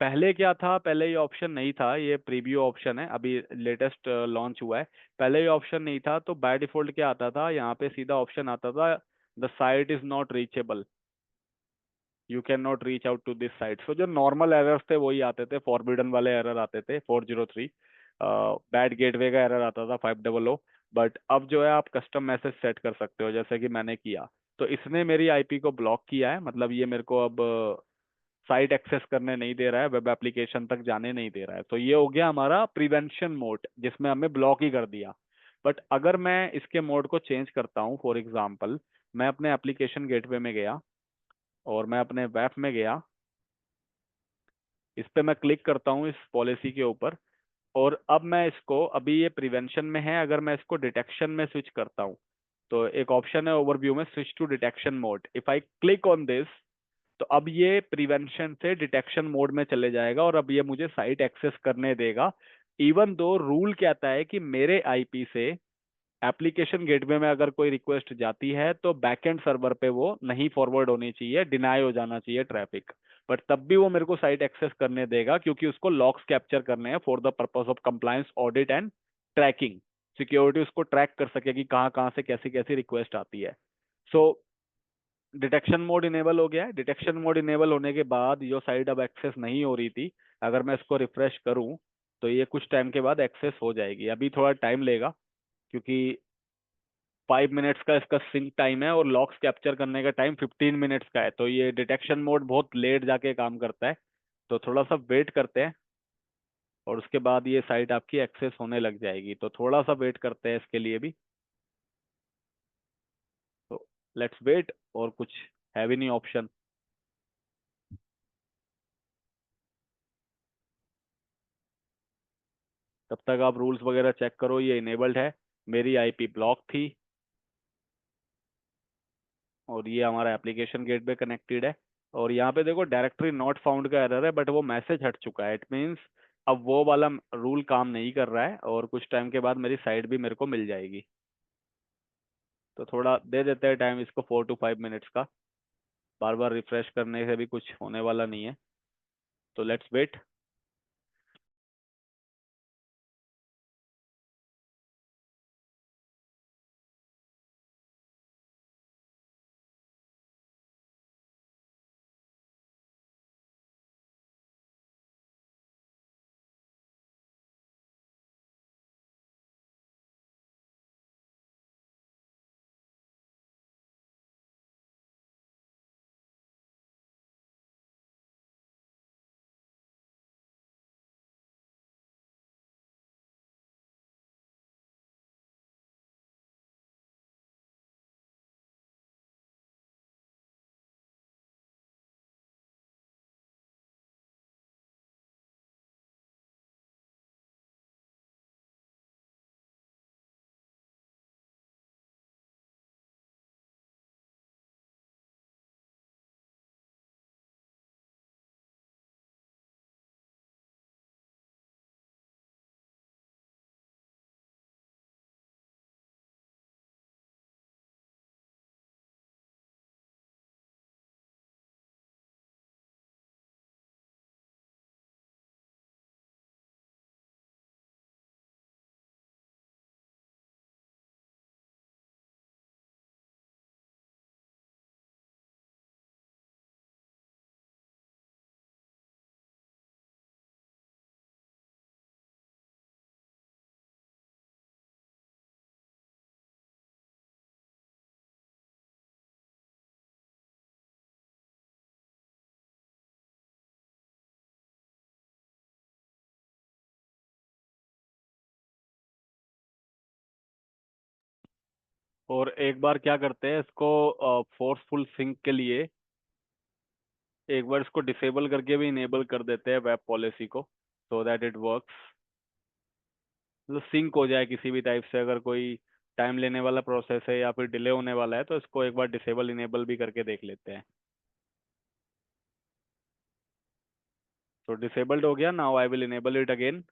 पहले क्या था, पहले ये ऑप्शन नहीं था, ये प्रीव्यू ऑप्शन है, अभी लेटेस्ट लॉन्च हुआ है। पहले ये ऑप्शन नहीं था, तो बाय डिफॉल्ट क्या आता था, यहाँ पे सीधा ऑप्शन आता था, the site is not reachable, you can not reach out to this site. So जो नॉर्मल एरर्स थे वही आते थे, फॉरबिडन वाले एरर आते थे 403, बैड गेटवे का एरर आता था 500। बट अब जो है आप कस्टम मैसेज सेट कर सकते हो, जैसे कि मैंने किया। तो इसने मेरी आईपी को ब्लॉक किया है, मतलब ये मेरे को अब साइट एक्सेस करने नहीं दे रहा है, वेब एप्लीकेशन तक जाने नहीं दे रहा है। तो ये हो गया हमारा प्रिवेंशन मोड, जिसमें हमें ब्लॉक ही कर दिया। बट अगर मैं इसके मोड को चेंज करता हूँ, फॉर एग्जांपल मैं अपने एप्लीकेशन गेटवे में गया और मैं अपने वेब में गया, इस पे मैं क्लिक करता हूँ इस पॉलिसी के ऊपर, और अब मैं इसको, अभी ये प्रिवेंशन में है, अगर मैं इसको डिटेक्शन में स्विच करता हूँ, तो एक ऑप्शन है ओवरव्यू में, switch to detection mode. If I click on this, तो अब ये प्रिवेंशन से डिटेक्शन मोड में चले जाएगा और अब ये मुझे साइट एक्सेस करने देगा। इवन दो रूल कहता है कि मेरे आईपी से एप्लीकेशन गेटवे में अगर कोई रिक्वेस्ट जाती है तो बैकएंड सर्वर पे वो नहीं फॉरवर्ड होनी चाहिए, डिनाई हो जाना चाहिए ट्रैफिक। बट तब भी वो मेरे को साइट एक्सेस करने देगा, क्योंकि उसको लॉग्स कैप्चर करने हैं for the purpose of compliance audit and tracking. Security उसको ट्रैक कर सकेगी कहाँ कहाँ से कैसी कैसी रिक्वेस्ट आती है। सो डिटेक्शन मोड इनेबल हो गया है। डिटेक्शन मोड इनेबल होने के बाद जो साइट अब एक्सेस नहीं हो रही थी, अगर मैं इसको रिफ्रेश करूं तो ये कुछ टाइम के बाद एक्सेस हो जाएगी। अभी थोड़ा टाइम लेगा, क्योंकि 5 मिनट्स का इसका सिंक टाइम है और लॉक्स कैप्चर करने का टाइम 15 मिनट्स का है। तो ये डिटेक्शन मोड बहुत लेट जाके काम करता है। तो थोड़ा सा वेट करते हैं और उसके बाद ये साइट आपकी एक्सेस होने लग जाएगी। तो थोड़ा सा वेट करते हैं इसके लिए भी। तो लेट्स वेट, और कुछ है भी नहीं ऑप्शन। तब तक आप रूल्स वगैरह चेक करो, ये इनेबल्ड है। मेरी आईपी ब्लॉक थी और ये हमारा एप्लीकेशन गेट पे कनेक्टेड है। और यहाँ पे देखो डायरेक्टरी नॉट फाउंड का एरर है, बट वो मैसेज हट चुका है। इट मीन्स अब वो वाला रूल काम नहीं कर रहा है और कुछ टाइम के बाद मेरी साइट भी मेरे को मिल जाएगी। तो थोड़ा दे देते हैं टाइम इसको, 4 to 5 मिनट्स का। बार बार रिफ्रेश करने से भी कुछ होने वाला नहीं है। तो लेट्स वेट। और एक बार क्या करते हैं इसको फोर्सफुल सिंक के लिए एक बार इसको डिसेबल करके भी इनेबल कर देते हैं वेब पॉलिसी को, सो दैट इट वर्क्स, मतलब सिंक हो जाए किसी भी टाइप से। अगर कोई टाइम लेने वाला प्रोसेस है या फिर डिले होने वाला है तो इसको एक बार डिसेबल इनेबल भी करके देख लेते हैं। तो डिसेबल्ड हो गया, now I will enable it again.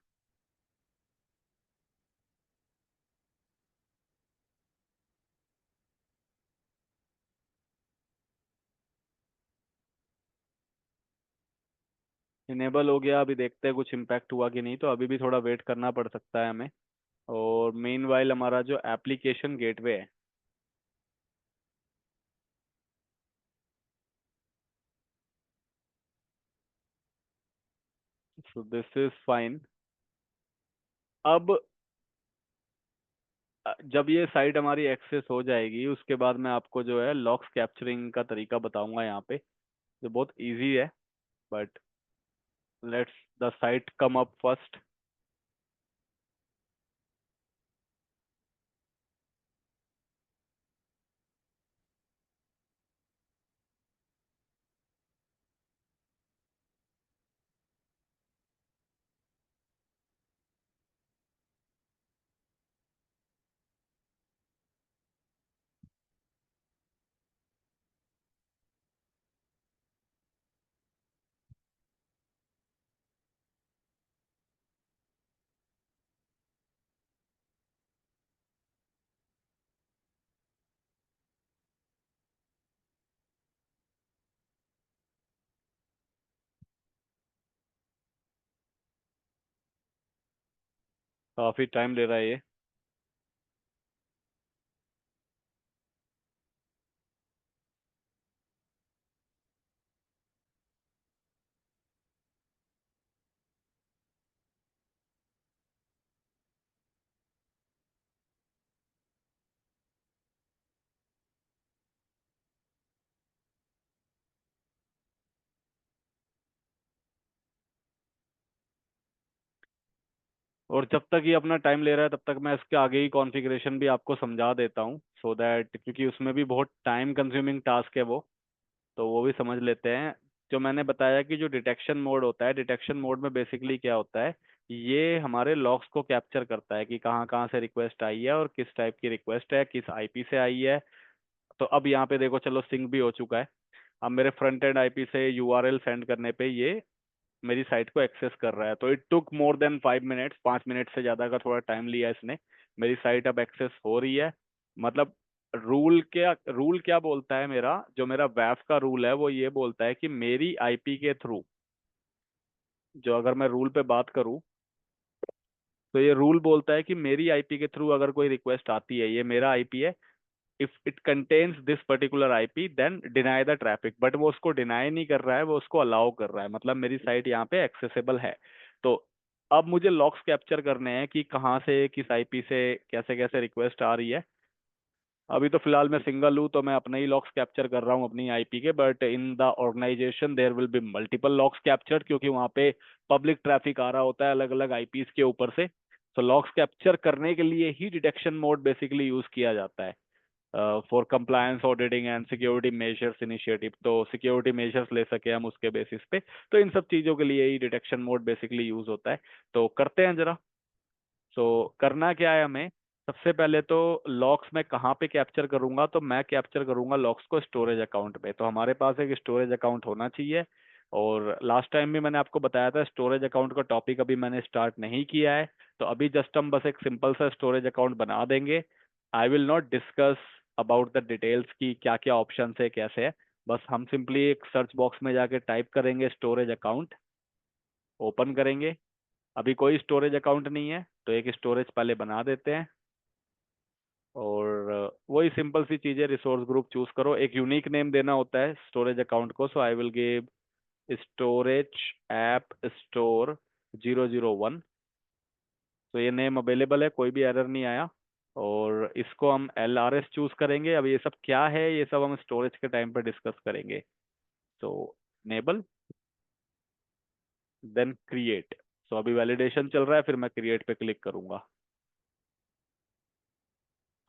Enable हो गया, अभी देखते हैं कुछ इम्पैक्ट हुआ कि नहीं, तो अभी भी थोड़ा वेट करना पड़ सकता है हमें। और मेन वाइल हमारा जो एप्लीकेशन गेटवे है, सो दिस इज फाइन। अब जब ये साइट हमारी एक्सेस हो जाएगी उसके बाद मैं आपको जो है लॉक्स कैप्चरिंग का तरीका बताऊंगा यहाँ पे, जो बहुत इजी है। But let's the site come up first. काफी टाइम ले रहा है ये। और जब तक ये अपना टाइम ले रहा है तब तक मैं इसके आगे ही कॉन्फ़िगरेशन भी आपको समझा देता हूँ, सो दैट, क्योंकि उसमें भी बहुत टाइम कंज्यूमिंग टास्क है वो, तो वो भी समझ लेते हैं। जो मैंने बताया कि जो डिटेक्शन मोड होता है, डिटेक्शन मोड में बेसिकली क्या होता है, ये हमारे लॉग्स को कैप्चर करता है कि कहाँ कहाँ से रिक्वेस्ट आई है और किस टाइप की रिक्वेस्ट है, किस आईपी से आई है। तो अब यहाँ पे देखो, चलो सिंक भी हो चुका है। अब मेरे फ्रंट एंड आईपी से यूआरएल सेंड करने पे ये मेरी साइट को एक्सेस कर रहा है। तो it took more than 5 minutes, 5 minute से ज़्यादा का थोड़ा टाइम लिया इसने। मेरी साइट अब एक्सेस हो रही है। मतलब रूल क्या बोलता है, मेरा जो मेरा वैफ का रूल है वो ये बोलता है कि मेरी आईपी के थ्रू, जो अगर मैं रूल पे बात करूं, तो ये रूल बोलता है कि मेरी आईपी के थ्रू अगर कोई रिक्वेस्ट आती है, ये मेरा आईपी है, if it contains this particular IP then deny the traffic. But वो उसको डिनाई नहीं कर रहा है, वो उसको अलाउ कर रहा है, मतलब मेरी साइट यहाँ पे एक्सेसिबल है। तो अब मुझे लॉक्स कैप्चर करने हैं कि कहाँ से, किस आईपी से कैसे कैसे रिक्वेस्ट आ रही है। अभी तो फिलहाल मैं सिंगल हूँ तो मैं अपने ही लॉक्स कैप्चर कर रहा हूँ अपनी आईपी के, but in the organization there will be multiple logs captured, क्योंकि वहाँ पे पब्लिक ट्रैफिक आ रहा होता है अलग अलग आईपीस के ऊपर से। तो लॉक्स कैप्चर करने के लिए ही डिटेक्शन मोड बेसिकली यूज किया जाता है, for compliance auditing and security measures initiative. तो सिक्योरिटी मेजर्स ले सके हम उसके बेसिस पे, तो इन सब चीज़ों के लिए ही डिटेक्शन मोड बेसिकली यूज होता है। तो करते हैं जरा। सो करना क्या है हमें, सबसे पहले तो लॉक्स में कहाँ पे कैप्चर करूंगा, तो मैं कैप्चर करूंगा लॉक्स को स्टोरेज अकाउंट पे। तो हमारे पास एक स्टोरेज अकाउंट होना चाहिए। और लास्ट टाइम भी मैंने आपको बताया था, स्टोरेज अकाउंट का टॉपिक अभी मैंने स्टार्ट नहीं किया है। तो अभी जस्ट हम बस एक सिंपल सा स्टोरेज अकाउंट बना देंगे। आई will not discuss about the details की क्या क्या ऑप्शन है कैसे है। बस हम सिंपली एक सर्च बॉक्स में जाके टाइप करेंगे स्टोरेज अकाउंट, ओपन करेंगे। अभी कोई स्टोरेज अकाउंट नहीं है तो एक स्टोरेज पहले बना देते हैं। और वही सिंपल सी चीज़ है, रिसोर्स ग्रुप चूज करो, एक यूनिक नेम देना होता है स्टोरेज अकाउंट को। So I will give storage app store 001। तो ये नेम अवेलेबल है, कोई भी एरर नहीं आया। और इसको हम LRS चूज करेंगे। अब ये सब क्या है, ये सब हम स्टोरेज के टाइम पे डिस्कस करेंगे। तो नेबल, देन क्रिएट। सो अभी वैलिडेशन चल रहा है, फिर मैं क्रिएट पे क्लिक करूंगा।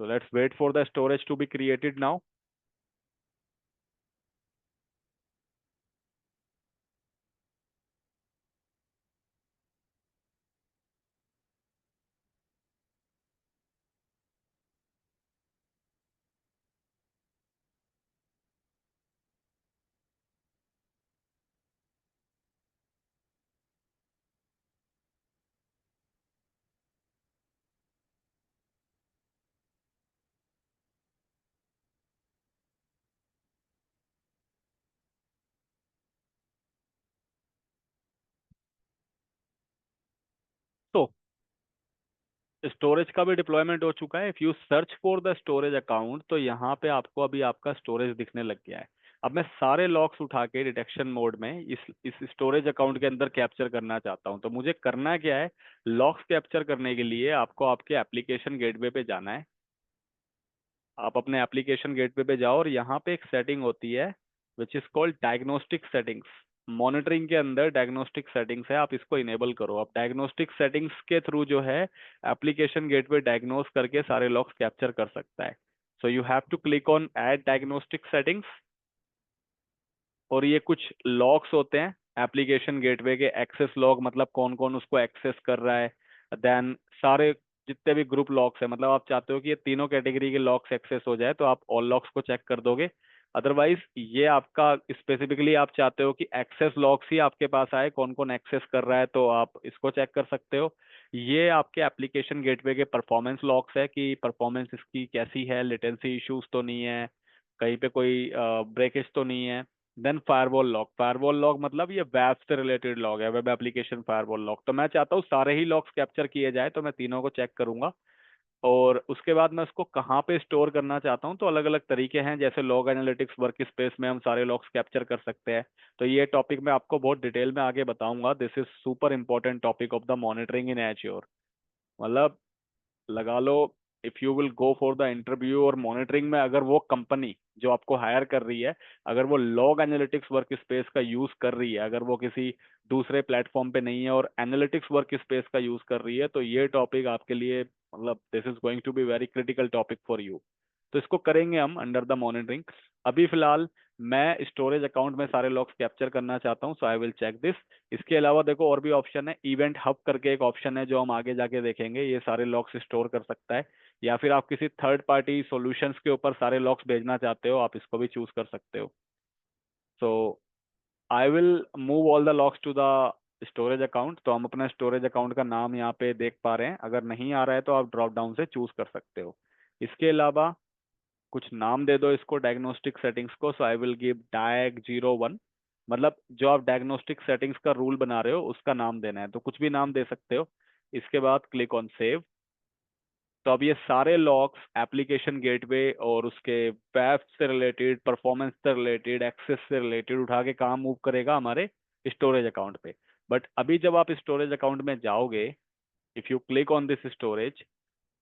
So let's wait for the storage to be created now. तो स्टोरेज का भी डिप्लॉयमेंट हो चुका है। If you search for the storage account, तो यहाँ पे आपको अभी आपका स्टोरेज दिखने लग गया है। अब मैं सारे लॉक्स उठा के डिटेक्शन मोड में इस स्टोरेज अकाउंट के अंदर कैप्चर करना चाहता हूँ। तो मुझे करना क्या है, लॉक्स कैप्चर करने के लिए आपको आपके एप्लीकेशन गेटवे पे जाना है। आप अपने एप्लीकेशन गेटवे पे जाओ और यहाँ पे एक सेटिंग होती है which is called diagnostic settings. Monitoring के अंदर डायग्नोस्टिक सेटिंग्स है, आप इसको इनेबल करो। आप डायग्नोस्टिक सेटिंग्स के थ्रू जो है एप्लीकेशन गेटवे डायग्नोस करके सारे लॉग्स कैप्चर कर सकता है। So you have to click on add diagnostic settings, और ये कुछ लॉग्स होते हैं एप्लीकेशन गेटवे के। एक्सेस लॉग मतलब कौन कौन उसको एक्सेस कर रहा है। देन सारे जितने भी ग्रुप लॉक्स है, मतलब आप चाहते हो कि ये तीनों कैटेगरी के लॉक्स एक्सेस हो जाए, तो आप ऑल लॉक्स को चेक कर दोगे। अदरवाइज ये आपका स्पेसिफिकली आप चाहते हो कि एक्सेस लॉग्स ही आपके पास आए, कौन कौन एक्सेस कर रहा है, तो आप इसको चेक कर सकते हो। ये आपके एप्लीकेशन गेटवे के परफॉर्मेंस लॉग्स है कि परफॉर्मेंस इसकी कैसी है, लेटेंसी इश्यूज तो नहीं है, कहीं पे कोई ब्रेकेज तो नहीं है। देन फायरवॉल लॉग मतलब ये वेब से रिलेटेड लॉग है, वेब एप्लीकेशन फायरवॉल लॉग। तो मैं चाहता हूँ सारे ही लॉग्स कैप्चर किए जाए, तो मैं तीनों को चेक करूंगा। और उसके बाद मैं उसको कहाँ पे स्टोर करना चाहता हूँ, तो अलग अलग तरीके हैं। जैसे लॉग एनालिटिक्स वर्क स्पेस में हम सारे लॉग्स कैप्चर कर सकते हैं। तो ये टॉपिक मैं आपको बहुत डिटेल में आगे बताऊंगा। This is super important topic of the monitoring in Azure. मतलब लगा लो, if you will go for the interview और मॉनिटरिंग में, अगर वो कंपनी जो आपको हायर कर रही है, अगर वो लॉग एनालिटिक्स वर्क स्पेस का यूज कर रही है, अगर वो किसी दूसरे प्लेटफॉर्म पे नहीं है और एनालिटिक्स वर्क स्पेस का यूज कर रही है, तो ये टॉपिक आपके लिए मतलब this is going to be very critical topic for you. तो इसको करेंगे हम अंडर द मॉनिटरिंग। अभी फिलहाल मैं स्टोरेज अकाउंट में सारे लॉग्स कैप्चर करना चाहता हूँ, so I will check this. इसके अलावा देखो और भी ऑप्शन है, इवेंट हब करके एक ऑप्शन है जो हम आगे जाके देखेंगे, ये सारे लॉग्स स्टोर कर सकता है। या फिर आप किसी थर्ड पार्टी सॉल्यूशंस के ऊपर सारे लॉग्स भेजना चाहते हो, आप इसको भी चूज कर सकते हो। So I will move all the logs to the storage account. तो हम अपना स्टोरेज अकाउंट का नाम यहाँ पे देख पा रहे हैं, अगर नहीं आ रहा है तो आप ड्रॉप डाउन से चूज कर सकते हो। इसके अलावा कुछ नाम दे दो इसको डायग्नोस्टिक सेटिंग्स को। सो आई विल गिव डायग 01, मतलब जो आप डायग्नोस्टिक सेटिंग्स का रूल बना रहे हो उसका नाम देना है, तो कुछ भी नाम दे सकते हो। इसके बाद क्लिक ऑन सेव। तो अब ये सारे लॉग्स एप्लीकेशन गेटवे और उसके वेब से रिलेटेड, परफॉर्मेंस से रिलेटेड, एक्सेस से रिलेटेड उठा के काम मूव करेगा हमारे स्टोरेज अकाउंट पे। बट अभी जब आप स्टोरेज अकाउंट में जाओगे, if you click on this storage,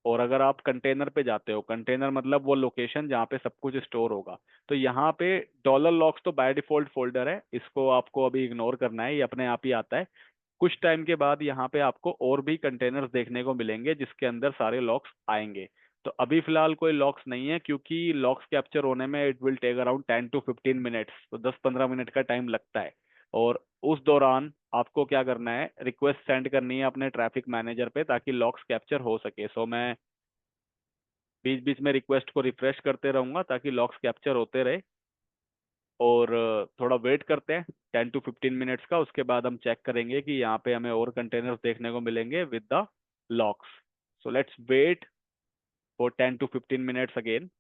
और अगर आप कंटेनर पे जाते हो, कंटेनर मतलब वो लोकेशन जहाँ पे सब कुछ स्टोर होगा, तो यहाँ पे डॉलर लॉक्स तो बाय डिफॉल्ट फोल्डर है, इसको आपको अभी इग्नोर करना है, ये अपने आप ही आता है। कुछ टाइम के बाद यहाँ पे आपको और भी कंटेनर्स देखने को मिलेंगे जिसके अंदर सारे लॉक्स आएंगे। तो अभी फिलहाल कोई लॉक्स नहीं है, क्योंकि लॉक्स कैप्चर होने में it will take around 10 to 15 minutes, तो 10-15 मिनट का टाइम लगता है। और उस दौरान आपको क्या करना है, रिक्वेस्ट सेंड करनी है अपने ट्रैफिक मैनेजर पे, ताकि लॉक्स कैप्चर हो सके। सो मैं बीच बीच में रिक्वेस्ट को रिफ्रेश करते रहूंगा ताकि लॉक्स कैप्चर होते रहे। और थोड़ा वेट करते हैं 10 to 15 मिनट्स का, उसके बाद हम चेक करेंगे कि यहाँ पे हमें और कंटेनर्स देखने को मिलेंगे with the logs. So let's wait for 10 to 15 minutes again.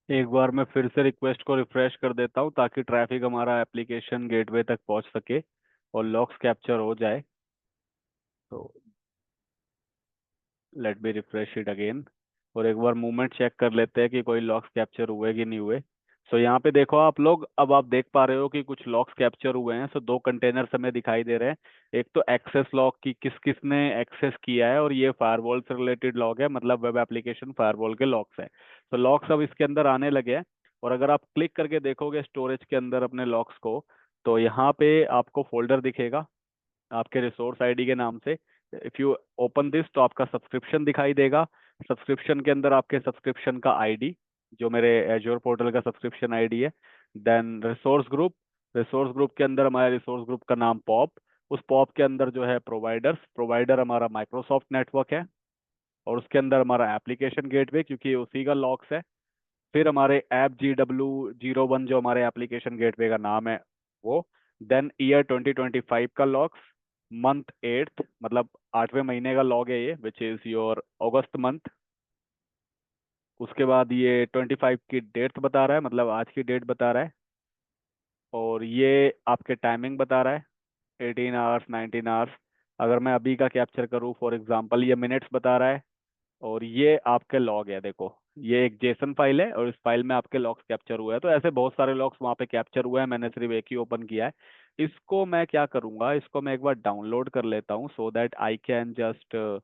एक बार मैं फिर से रिक्वेस्ट को रिफ्रेश कर देता हूँ ताकि ट्रैफिक हमारा एप्लीकेशन गेटवे तक पहुँच सके और लॉक्स कैप्चर हो जाए। तो let be refresh it again, और एक बार मूवमेंट चेक कर लेते हैं कि कोई लॉक्स कैप्चर हुए कि नहीं हुए। सो यहाँ पे देखो आप लोग, अब आप देख पा रहे हो कि कुछ लॉक्स कैप्चर हुए हैं। सो दो कंटेनर्स हमें दिखाई दे रहे हैं। एक तो एक्सेस लॉक की किस किस ने एक्सेस किया है, और ये फायरवॉल से रिलेटेड लॉग है, मतलब वेब एप्लीकेशन फायरवॉल के लॉक्स है। तो लॉक्स अब इसके अंदर आने लगे हैं। और अगर आप क्लिक करके देखोगे स्टोरेज के अंदर अपने लॉक्स को, तो यहाँ पे आपको फोल्डर दिखेगा आपके रिसोर्स आईडी के नाम से। इफ यू ओपन दिस तो आपका सब्सक्रिप्शन दिखाई देगा। सब्सक्रिप्शन के अंदर आपके सब्सक्रिप्शन का आईडी, जो मेरे एज्योर पोर्टल का सब्सक्रिप्शन आईडी है। देन रिसोर्स ग्रुप के अंदर हमारे रिसोर्स ग्रुप का नाम पॉप। उस पॉप के अंदर जो है प्रोवाइडर हमारा माइक्रोसॉफ्ट नेटवर्क है। और उसके अंदर हमारा एप्लीकेशन गेटवे, क्योंकि ये उसी का लॉक्स है। फिर हमारे ऐप GW01 जो हमारे एप्लीकेशन गेटवे का नाम है वो। देन ईयर 2025 का लॉग्स, मंथ 8th मतलब 8वें महीने का लॉग है ये, which is your August month. उसके बाद ये 25 की डेट बता रहा है, मतलब आज की डेट बता रहा है। और ये आपके टाइमिंग बता रहा है, 18 आवर्स 19 आवर्स। अगर मैं अभी का कैप्चर करूँ फॉर एग्जांपल, ये मिनट्स बता रहा है। और ये आपके लॉग है, देखो ये एक जेसन फाइल है और इस फाइल में आपके लॉग्स कैप्चर हुए हैं। तो ऐसे बहुत सारे लॉग्स वहाँ पे कैप्चर हुए हैं, मैंने सिर्फ एक ही ओपन किया है। इसको मैं क्या करूँगा, इसको मैं एक बार डाउनलोड कर लेता हूँ so that I can just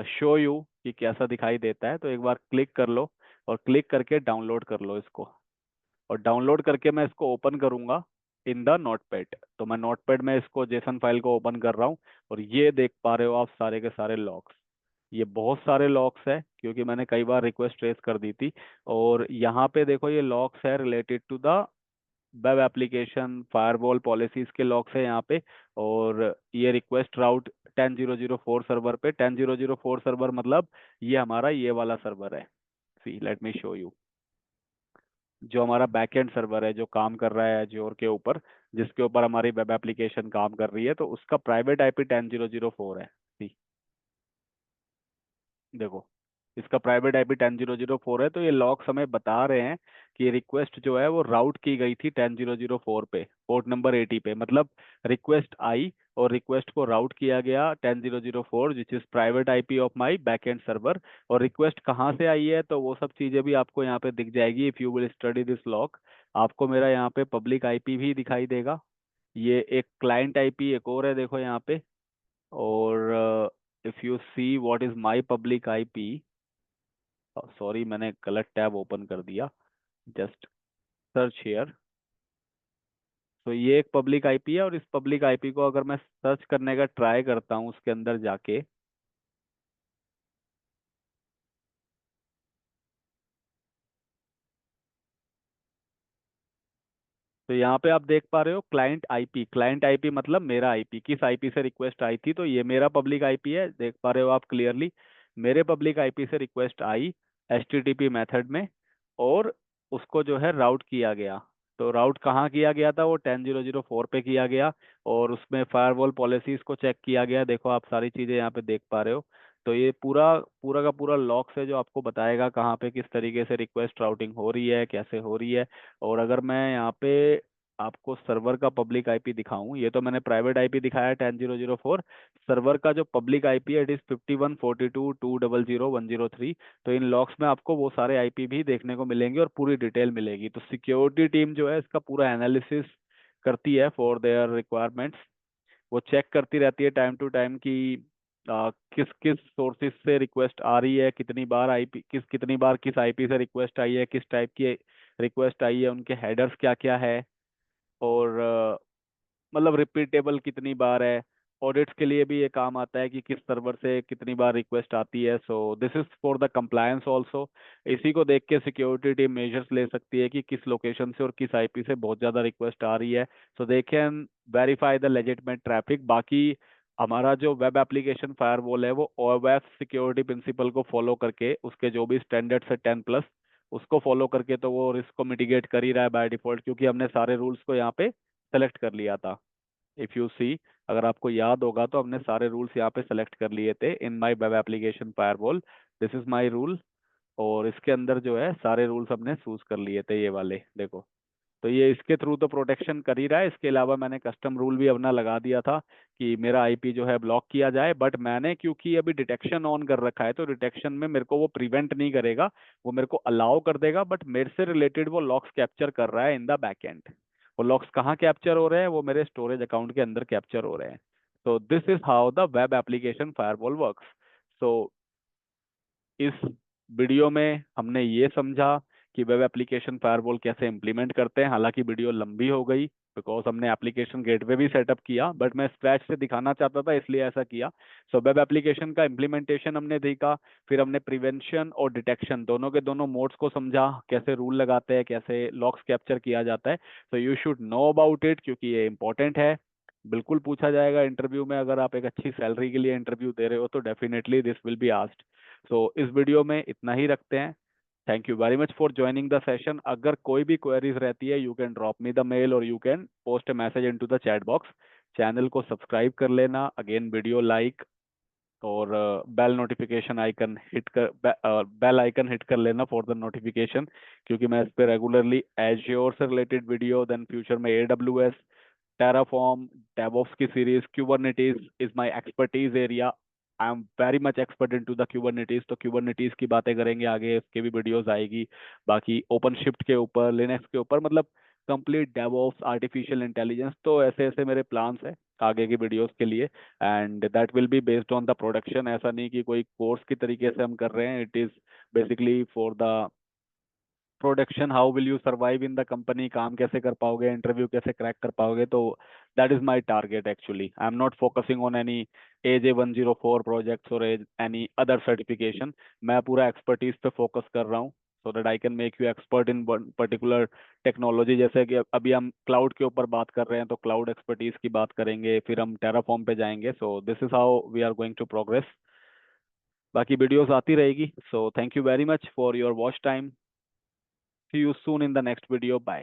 show you कि कैसा दिखाई देता है। तो एक बार क्लिक कर लो और क्लिक करके डाउनलोड कर लो इसको। और डाउनलोड करके मैं इसको ओपन करूंगा इन द नोटपैड। तो मैं नोटपैड में इसको जेसन फाइल को ओपन कर रहा हूँ। और ये देख पा रहे हो आप सारे के सारे लॉग्स। ये बहुत सारे लॉग्स है क्योंकि मैंने कई बार रिक्वेस्ट रेज कर दी थी। और यहाँ पे देखो ये लॉग्स है related to the web application firewall policies के लॉग्स है यहाँ पे। और ये रिक्वेस्ट राउट 10004 सर्वर पे, 10004 सर्वर मतलब ये हमारा ये वाला सर्वर है। सी लेट मी शो यू, जो हमारा बैकएंड सर्वर है जो काम कर रहा है एज्योर के ऊपर, जिसके ऊपर हमारी वेब एप्लीकेशन काम कर रही है, तो उसका प्राइवेट आईपी 10004 है। सी देखो, इसका प्राइवेट आईपी 10004 है। तो ये लॉग्स हमें बता रहे हैं कि रिक्वेस्ट जो है वो राउट की गई थी 10004 पे, पोर्ट नंबर 80 पे, मतलब रिक्वेस्ट आई और रिक्वेस्ट को राउट किया गया 10004 which is private IP of my backend server. और रिक्वेस्ट कहाँ से आई है तो वो सब चीजें भी आपको यहाँ पे दिख जाएगी if you will study this log. आपको मेरा यहाँ पे पब्लिक आईपी भी दिखाई देगा। ये एक क्लाइंट आईपी एक और है देखो यहाँ पे। और if you see what is my public IP, sorry मैंने गलत टैब ओपन कर दिया, जस्ट सर्च हियर। तो ये एक पब्लिक आईपी है और इस पब्लिक आईपी को अगर मैं सर्च करने का ट्राई करता हूँ उसके अंदर जाके, तो यहाँ पे आप देख पा रहे हो क्लाइंट आईपी मतलब मेरा आईपी, किस आईपी से रिक्वेस्ट आई थी, तो ये मेरा पब्लिक आईपी है, देख पा रहे हो आप क्लियरली। मेरे पब्लिक आईपी से रिक्वेस्ट आई HTTP मेथड में, और उसको जो है राउट किया गया। तो राउट कहाँ किया गया था, वो 10004 पे किया गया। और उसमें फायरवॉल पॉलिसीज को चेक किया गया, देखो आप सारी चीजें यहाँ पे देख पा रहे हो। तो ये पूरा पूरा का पूरा लॉक्स है जो आपको बताएगा कहाँ पे किस तरीके से रिक्वेस्ट राउटिंग हो रही है, कैसे हो रही है। और अगर मैं यहाँ पे आपको सर्वर का पब्लिक आईपी दिखाऊं, ये तो मैंने प्राइवेट आईपी दिखाया है 10004। सर्वर का जो पब्लिक आईपी है इट इज 5142200103। तो इन लॉग्स में आपको वो सारे आईपी भी देखने को मिलेंगे और पूरी डिटेल मिलेगी। तो सिक्योरिटी टीम जो है इसका पूरा एनालिसिस करती है फॉर देयर रिक्वायरमेंट्स। वो चेक करती रहती है टाइम टू टाइम कि किस किस सोर्सेज से रिक्वेस्ट आ रही है, कितनी बार आईपी कितनी बार किस आईपी से रिक्वेस्ट आई है, किस टाइप की रिक्वेस्ट आई है, उनके हेडर्स क्या क्या है। और मतलब रिपीटेबल कितनी बार है। ऑडिट्स के लिए भी ये काम आता है कि किस सर्वर से कितनी बार रिक्वेस्ट आती है। सो this is for the compliance also. इसी को देख के सिक्योरिटी टीम मेजर्स ले सकती है कि किस लोकेशन से और किस आईपी से बहुत ज़्यादा रिक्वेस्ट आ रही है। So they can verify the legitimate traffic. बाकी हमारा जो वेब एप्लीकेशन फायरवॉल है वो OWASP सिक्योरिटी प्रिंसिपल को फॉलो करके, उसके जो भी स्टैंडर्ड्स है 10+, उसको फॉलो करके तो वो रिस्क को मिटिगेट कर ही रहा है बाय डिफॉल्ट, क्योंकि हमने सारे रूल्स को यहाँ पे सेलेक्ट कर लिया था। इफ यू सी, अगर आपको याद होगा तो हमने सारे रूल्स यहाँ पे सेलेक्ट कर लिए थे in my web application firewall. This is my rule. और इसके अंदर जो है सारे रूल्स हमने चूज कर लिए थे, ये वाले देखो। तो ये इसके थ्रू तो प्रोटेक्शन कर ही रहा है। इसके अलावा मैंने कस्टम रूल भी अपना लगा दिया था कि मेरा आईपी जो है ब्लॉक किया जाए, बट मैंने क्योंकि अभी डिटेक्शन ऑन कर रखा है तो डिटेक्शन में मेरे को वो प्रिवेंट नहीं करेगा, वो मेरे को अलाउ कर देगा, बट मेरे से रिलेटेड वो लॉक्स कैप्चर कर रहा है इन द बैक एंड। वो लॉक्स कहाँ कैप्चर हो रहे हैं? वो मेरे स्टोरेज अकाउंट के अंदर कैप्चर हो रहे हैं। तो this is how the web application firewall works. So इस वीडियो में हमने ये समझा कि वेब एप्लीकेशन फायरवॉल कैसे इम्प्लीमेंट करते हैं। हालांकि वीडियो लंबी हो गई बिकॉज हमने एप्लीकेशन गेटवे भी सेटअप किया, बट मैं स्क्रैच से दिखाना चाहता था इसलिए ऐसा किया। सो वेब एप्लीकेशन का इम्प्लीमेंटेशन हमने देखा, फिर हमने प्रिवेंशन और डिटेक्शन दोनों के दोनों मोड्स को समझा, कैसे रूल लगाते हैं, कैसे लॉक्स कैप्चर किया जाता है। तो you should know about it क्योंकि ये इंपॉर्टेंट है। बिल्कुल पूछा जाएगा इंटरव्यू में, अगर आप एक अच्छी सैलरी के लिए इंटरव्यू दे रहे हो तो definitely this will be asked. So इस वीडियो में इतना ही रखते हैं। Thank you very much for joining the session. अगर कोई भी क्वेरीज रहती है you can drop me the mail और you can post a message into the chat box. Channel को सब्सक्राइब कर लेना, अगेन वीडियो लाइक और बेल नोटिफिकेशन आइकन हिट कर बेल आइकन हिट कर लेना फॉर द नोटिफिकेशन, क्योंकि मैं इस पे रेगुलरली एज्योर से रिलेटेड वीडियो, देन फ्यूचर में AWS, Terraform, DevOps की series, Kubernetes is my expertise area. I am very much expert into the Kubernetes। तो Kubernetes की बातें करेंगे आगे, इसके भी वीडियोस आएगी। बाकी ओपन शिफ्ट के ऊपर, लिनक्स के ऊपर, मतलब कंप्लीट डेवऑप्स, आर्टिफिशियल इंटेलिजेंस, तो ऐसे ऐसे मेरे प्लान्स हैं आगे की वीडियोस के लिए। And that will be based on the production. ऐसा नहीं कि कोई कोर्स की तरीके से हम कर रहे हैं, it is basically for the production. How will you survive in the company, काम कैसे कर पाओगे, इंटरव्यू कैसे क्रैक कर पाओगे। तो that is my target actually. I am not focusing on any AJ104 projects और एनी अदर सर्टिफिकेशन। मैं पूरा एक्सपर्टीज पे फोकस कर रहा हूँ so that I can make you expert in particular technology. जैसे कि अभी हम क्लाउड के ऊपर बात कर रहे हैं तो क्लाउड एक्सपर्टीज की बात करेंगे, फिर हम टेराफॉर्म पे जाएंगे। So this is how we are going to progress. बाकी वीडियोस आती रहेगी। So thank you very much for your watch time. See you soon in the next video. Bye.